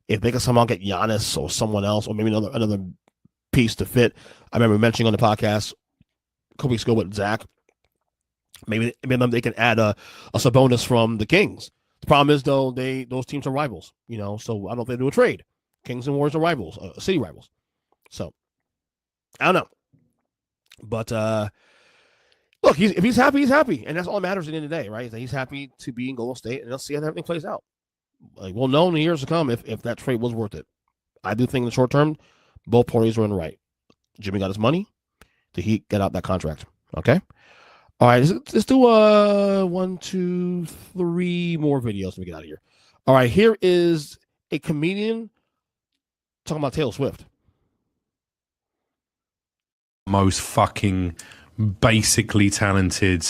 S3: If they can somehow get Giannis or someone else, or maybe another piece to fit. I remember mentioning on the podcast a couple weeks ago with Zach. Maybe they can add a Sabonis from the Kings. The problem is, though, those teams are rivals, so I don't think they do a trade. Kings and Warriors are rivals, city rivals. So, I don't know. But, look, if he's happy, he's happy. And that's all that matters at the end of the day, right? That he's happy to be in Golden State, and let's see how everything plays out. We'll know in the years to come if that trade was worth it. I do think in the short term, both parties were in the right. Jimmy got his money. The Heat got out that contract. Okay? All right, let's do 1, 2, 3 more videos to get out of here. All right, here is a comedian talking about Taylor Swift.
S9: Most fucking basically talented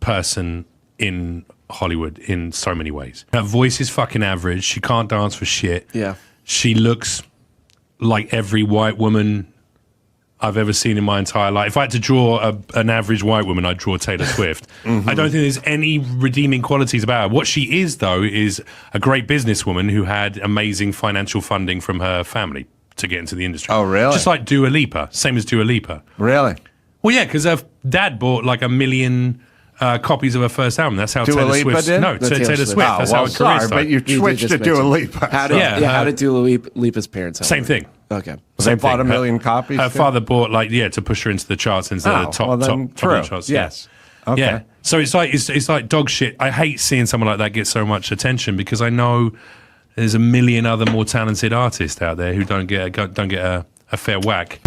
S9: person in Hollywood in so many ways. Her voice is fucking average. She can't dance for shit.
S10: Yeah.
S9: She looks like every white woman I've ever seen in my entire life. If I had to draw an average white woman, I'd draw Taylor Swift. I don't think there's any redeeming qualities about her. What she is, though, is a great businesswoman who had amazing financial funding from her family to get into the industry.
S10: Oh, really?
S9: Just like Dua Lipa, same as Dua Lipa.
S10: Really?
S9: Well, yeah, because her dad bought like 1 million copies of her first album. That's how
S10: Dua
S9: Taylor
S10: Lipa
S9: Swift
S10: did?
S9: No, Taylor Swift. That's how her career
S10: sorry,
S9: started.
S10: but you switched to Dua Lipa. How did Dua Lipa's parents help
S9: Same
S10: her?
S9: thing.
S10: Okay.
S9: Same
S10: They bought
S9: thing.
S10: 1 million copies?
S9: Her
S10: too?
S9: father bought to push her into the charts instead of the top of the charts.
S10: Yes. Okay.
S9: Yeah. So it's like dog shit. I hate seeing someone like that get so much attention because I know there's 1 million other more talented artists out there who don't get a fair whack.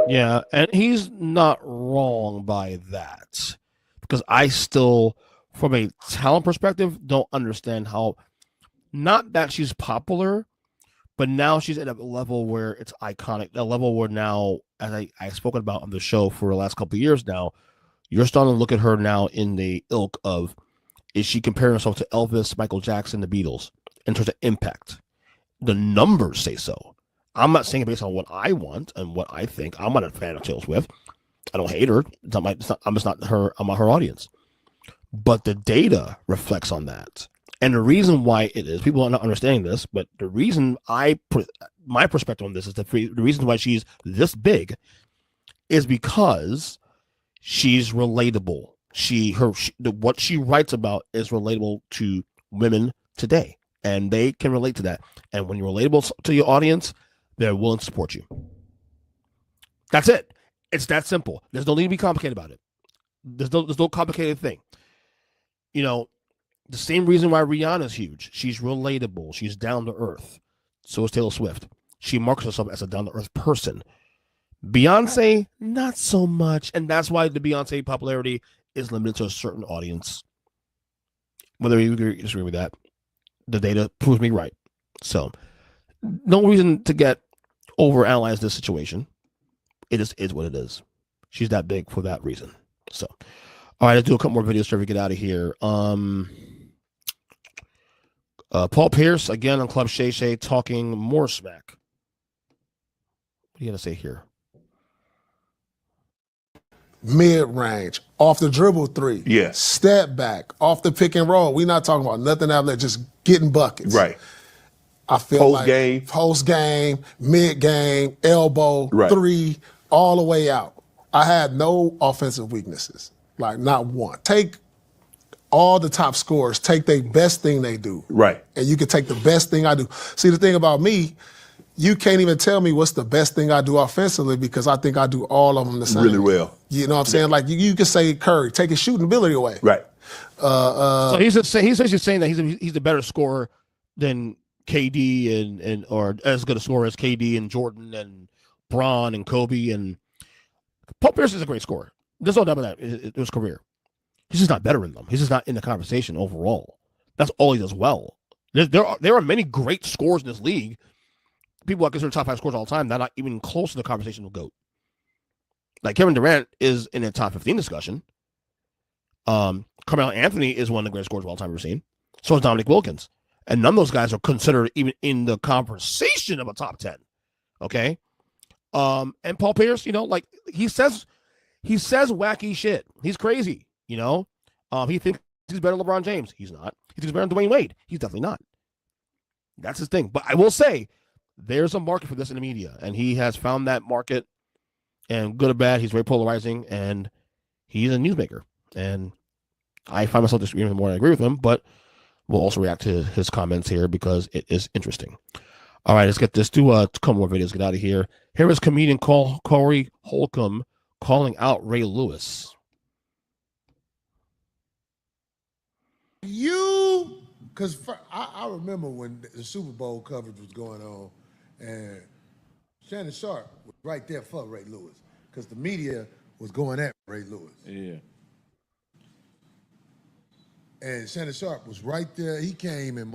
S3: Yeah, and he's not wrong by that because I still, from a talent perspective, don't understand how. Not that she's popular, but now she's at a level where it's iconic. A level where now, as I've spoken about on the show for the last couple of years now, you're starting to look at her now in the ilk of, is she comparing herself to Elvis, Michael Jackson, the Beatles in terms of impact? The numbers say so. I'm not saying it based on what I want and what I think. I'm not a fan of Taylor Swift. I don't hate her. I'm just not her. I'm not her audience. But the data reflects on that. And the reason why it is, people are not understanding this, but the reason I put my perspective on this is the reason why she's this big is because she's relatable. What she writes about is relatable to women today, and they can relate to that. And when you're relatable to your audience, they're willing to support you. That's it. It's that simple. There's no need to be complicated about it. There's no complicated thing. You know, the same reason why Rihanna's huge. She's relatable. She's down to earth. So is Taylor Swift. She markets herself as a down to earth person. Beyonce, not so much. And that's why the Beyonce popularity is limited to a certain audience. Whether you agree or disagree with that, the data proves me right. So, no reason to get overanalyze this situation. It just is what it is. She's that big for that reason. So, all right, let's do a couple more videos before we get out of here. Paul Pierce, again on Club Shay Shay, talking more smack. What do you got to say here?
S21: Mid-range, off the dribble three.
S14: Yeah.
S21: Step back, off the pick and roll. We're not talking about nothing out there, just getting buckets.
S14: Right.
S21: I feel like post game, mid game, elbow, three, all the way out. I had no offensive weaknesses, like not one. Take all the top scorers, take the best thing they do.
S14: Right.
S21: And you can take the best thing I do. See, the thing about me, you can't even tell me what's the best thing I do offensively because I think I do all of them the same.
S14: Really well.
S21: You know what I'm saying? Like you can say Curry, take his shooting ability away.
S14: Right.
S3: So he's essentially saying that he's a better scorer than KD and or as good a scorer as KD and Jordan and Bron and Kobe and Paul Pierce is a great scorer. There's no doubt about that. It was career. He's just not better than them. He's just not in the conversation overall. That's all he does well. There are many great scorers in this league. People I consider top 5 scorers all the time. They're not even close to the conversation of GOAT. Like Kevin Durant is in the top 15 discussion. Carmelo Anthony is one of the greatest scorers of all time we've ever seen. So is Dominique Wilkins. And none of those guys are considered even in the conversation of a top 10. Okay? And Paul Pierce, you know, like he says wacky shit. He's crazy, you know? He thinks he's better than LeBron James. He's not. He thinks he's better than Dwayne Wade. He's definitely not. That's his thing. But I will say, there's a market for this in the media, and he has found that market, and good or bad, he's very polarizing, and he's a newsmaker. And I find myself disagreeing with him more than I agree with him, but we'll also react to his comments here because it is interesting. All right, let's get this. Do a couple more videos. Get out of here. Here is comedian Corey Holcomb calling out Ray Lewis.
S8: Because I remember when the Super Bowl coverage was going on, and Shannon Sharp was right there for Ray Lewis, because the media was going at Ray Lewis.
S5: Yeah.
S8: And Shannon Sharp was right there. He came and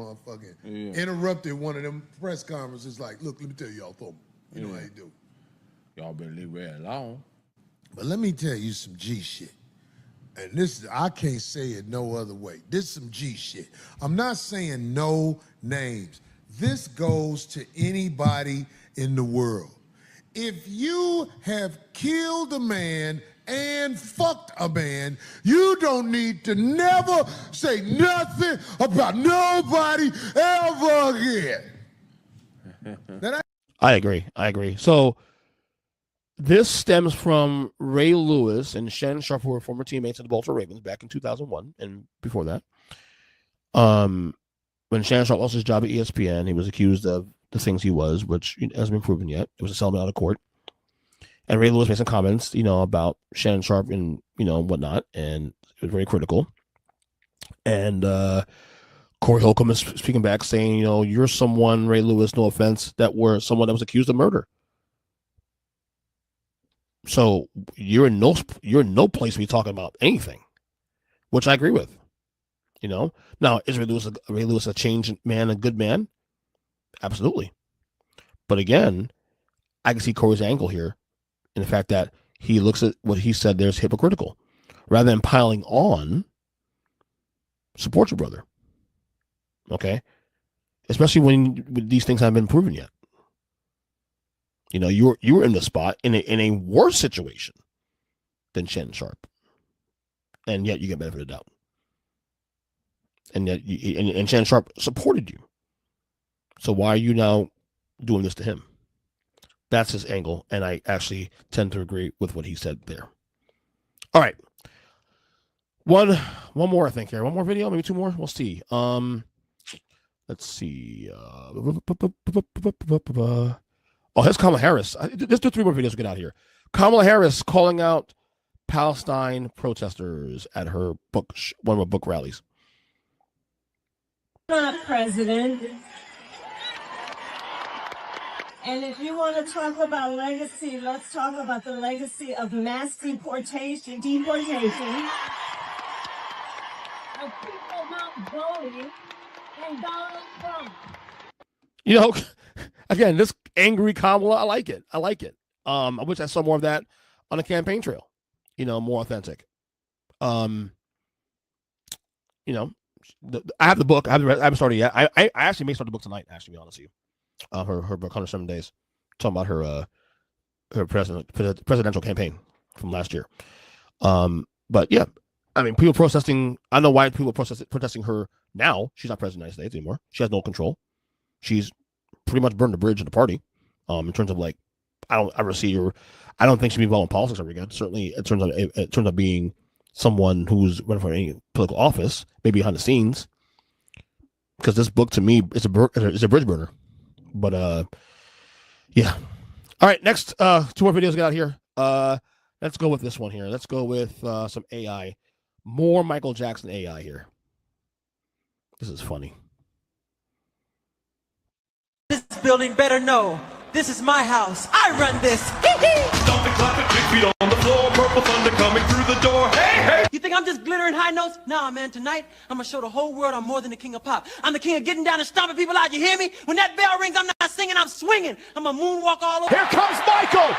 S8: interrupted one of them press conferences like, look, let me tell y'all something. You know how you do.
S5: Y'all better leave Ray alone.
S8: But let me tell you some G shit. And this, I can't say it no other way. This is some G shit. I'm not saying no names. This goes to anybody in the world. If you have killed a man and fucked a man, you don't need to never say nothing about nobody ever again.
S3: I agree. So this stems from Ray Lewis and Shannon Sharp, who were former teammates of the Baltimore Ravens back in 2001 and before that. When Shannon Sharp lost his job at ESPN, he was accused of the things he was, which hasn't been proven yet. It was a settlement out of court. And Ray Lewis made some comments, about Shannon Sharp and, whatnot, and it was very critical. And Corey Holcomb is speaking back saying, you're someone, Ray Lewis, no offense, that were someone that was accused of murder. So you're in no place to be talking about anything, which I agree with. Now is Ray Lewis a changed man, a good man? Absolutely. But again, I can see Corey's angle here in the fact that he looks at what he said there as hypocritical, rather than piling on. Support your brother, okay? Especially when these things haven't been proven yet. You were in the spot in a worse situation than Shannon Sharp, and yet you get benefit of the doubt, and yet and Shannon Sharp supported you. So why are you now doing this to him? That's his angle, and I actually tend to agree with what he said there. All right. One more, I think, here. One more video, maybe two more. We'll see. Let's see. Oh, here's Kamala Harris. Let's do three more videos to get out here. Kamala Harris calling out Palestine protesters at her one of her book rallies.
S4: Not president. And if you want to talk about legacy, let's talk about the legacy of mass deportation of people not voting and Donald Trump.
S3: You know, again, this angry Kamala, I like it. I wish I saw more of that on the campaign trail. You know, more authentic. You know, I have the book. I haven't started yet. I actually may start the book tonight. Actually, to be honest with you. Her book, 107 Days, talking about her presidential campaign from last year. But yeah, I mean, people protesting. I know why people are protesting her now. She's not president of the United States anymore. She has no control. She's pretty much burned the bridge of the party. In terms of like, I don't ever see her. I don't think she'll be involved in politics ever again. Certainly, in terms of being someone who's running for any political office, maybe behind the scenes. Because this book to me is a bridge burner. But yeah. All right, next two more videos got out here. Let's go with this one here. Let's go with some AI. More Michael Jackson AI here. This is funny.
S11: This building better know this is my house. I run this.
S20: Stomping, clapping, big feet on the floor, purple thunder coming through the door. Hey, hey!
S11: You think I'm just glittering high notes? Nah, man, tonight I'm gonna show the whole world I'm more than the king of pop. I'm the king of getting down and stomping people out, you hear me? When that bell rings, I'm not singing, I'm swinging. I'm a moonwalk all over.
S20: Here comes Michael!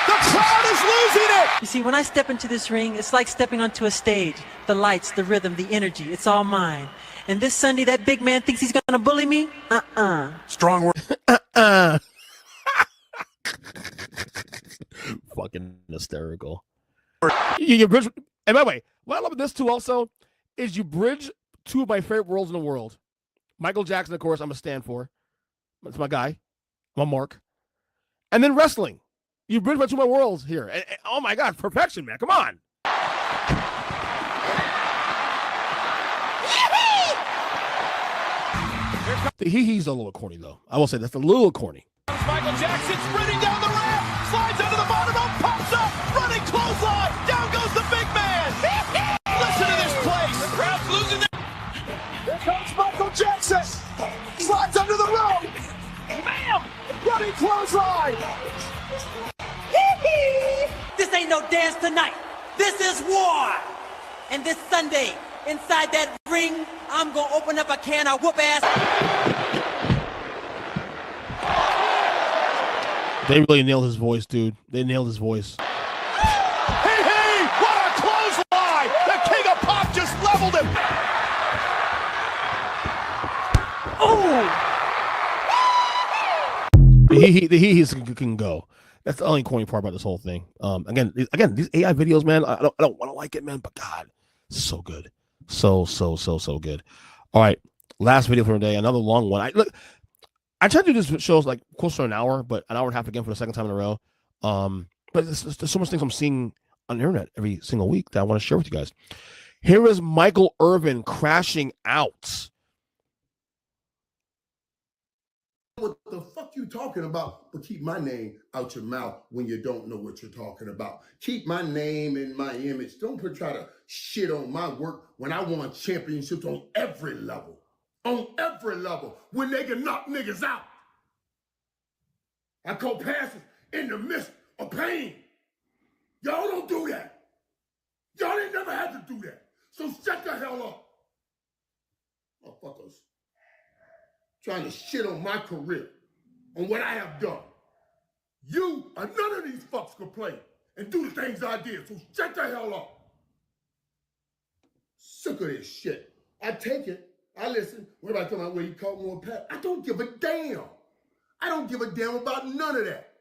S20: The crowd is losing it!
S11: You see, when I step into this ring, it's like stepping onto a stage. The lights, the rhythm, the energy, it's all mine. And this Sunday, that big man thinks he's gonna bully me?
S1: Strong word.
S3: Fucking hysterical. You bridge, and by the way, what I love about this too also is you bridge two of my favorite worlds in the world. Michael Jackson, of course, I'm a stand for. That's my guy. I'm a mark. And then wrestling. You bridge my two of my worlds here. And, oh my God, perfection, man. Come on. The hee-hee's a little corny, though. I will say that's a little corny.
S20: Michael Jackson sprinting down the ramp, slides under the bottom rope, pops up, running clothesline, down goes the big man. Listen to this place. The crowd's losing their... Here comes Michael Jackson. Slides under the rope. Bam! Running clothesline.
S11: This ain't no dance tonight. This is war. And this Sunday, inside that ring, I'm gonna open up a can of whoop ass.
S3: They really nailed his voice, dude. They nailed his voice.
S20: Hey, what a clothesline! The king of pop just leveled him.
S11: Oh!
S3: The he can go. That's the only corny part about this whole thing. Again, these AI videos, man. I don't want to like it, man. But God, so good, so good. All right, last video for the day. Another long one. I try to do these shows like close to an hour, but an hour and a half again for the second time in a row. But there's so much things I'm seeing on the internet every single week that I want to share with you guys. Here is Michael Irvin crashing out.
S14: What the fuck you talking about? But keep my name out your mouth when you don't know what you're talking about. Keep my name and my image. Don't try to shit on my work when I won championships on every level. On every level. When they can knock niggas out. I call passes in the midst of pain. Y'all don't do that. Y'all ain't never had to do that. So shut the hell up. Motherfuckers. Trying to shit on my career, on what I have done. You or none of these fucks could play and do the things I did, so shut the hell up. Sick of this shit. I take it, I listen. What about talking about where you caught more Pat? I don't give a damn. I don't give a damn about none of that.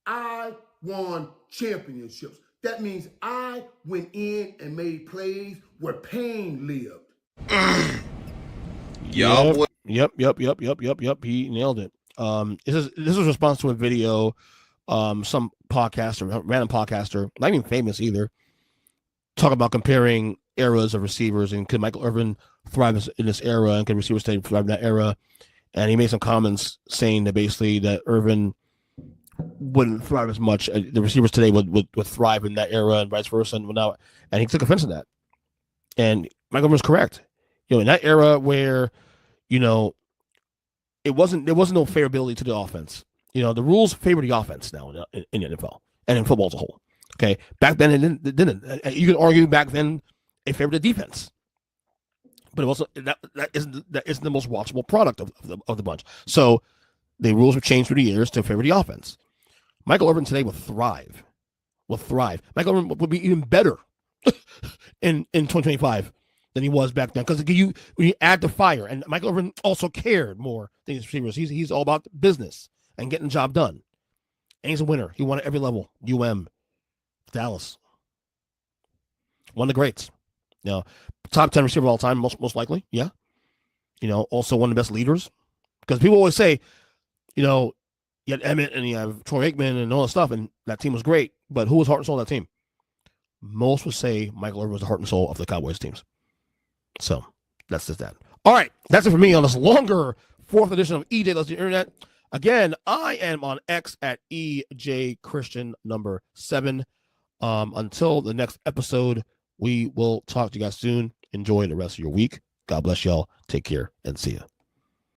S14: I won championships. That means I went in and made plays where pain lived.
S12: Y'all
S3: Yep. He nailed it. This is a response to a video. Some podcaster, random podcaster, not even famous either, talk about comparing eras of receivers and could Michael Irvin thrive in this era and could receivers thrive in that era. And he made some comments saying that basically that Irvin wouldn't thrive as much. The receivers today would thrive in that era and vice versa. And he took offense to that. And Michael Irvin was correct. In that era where, there wasn't no favorability to the offense. The rules favor the offense now in the NFL and in football as a whole. Okay, back then it didn't. You could argue back then it favored the defense, but it also that isn't the most watchable product of the bunch. So the rules have changed through the years to favor the offense. Michael Irvin today would thrive. Michael Irvin would be even better in 2025 than he was back then, because when you add the fire, and Michael Irvin also cared more than his receivers. He's all about business and getting the job done. And he's a winner. He won at every level. Dallas. One of the greats. Top 10 receiver of all time, most likely. Yeah. Also one of the best leaders. Because people always say, you had Emmett and you have Troy Aikman and all that stuff, and that team was great. But who was heart and soul of that team? Most would say Michael Irvin was the heart and soul of the Cowboys teams. So that's just that. All right. That's it for me on this longer 4th edition of EJ Loves the Internet. Again, I am on X at EJ Christian number 7. Until the next episode, we will talk to you guys soon. Enjoy the rest of your week. God bless y'all. Take care and see ya.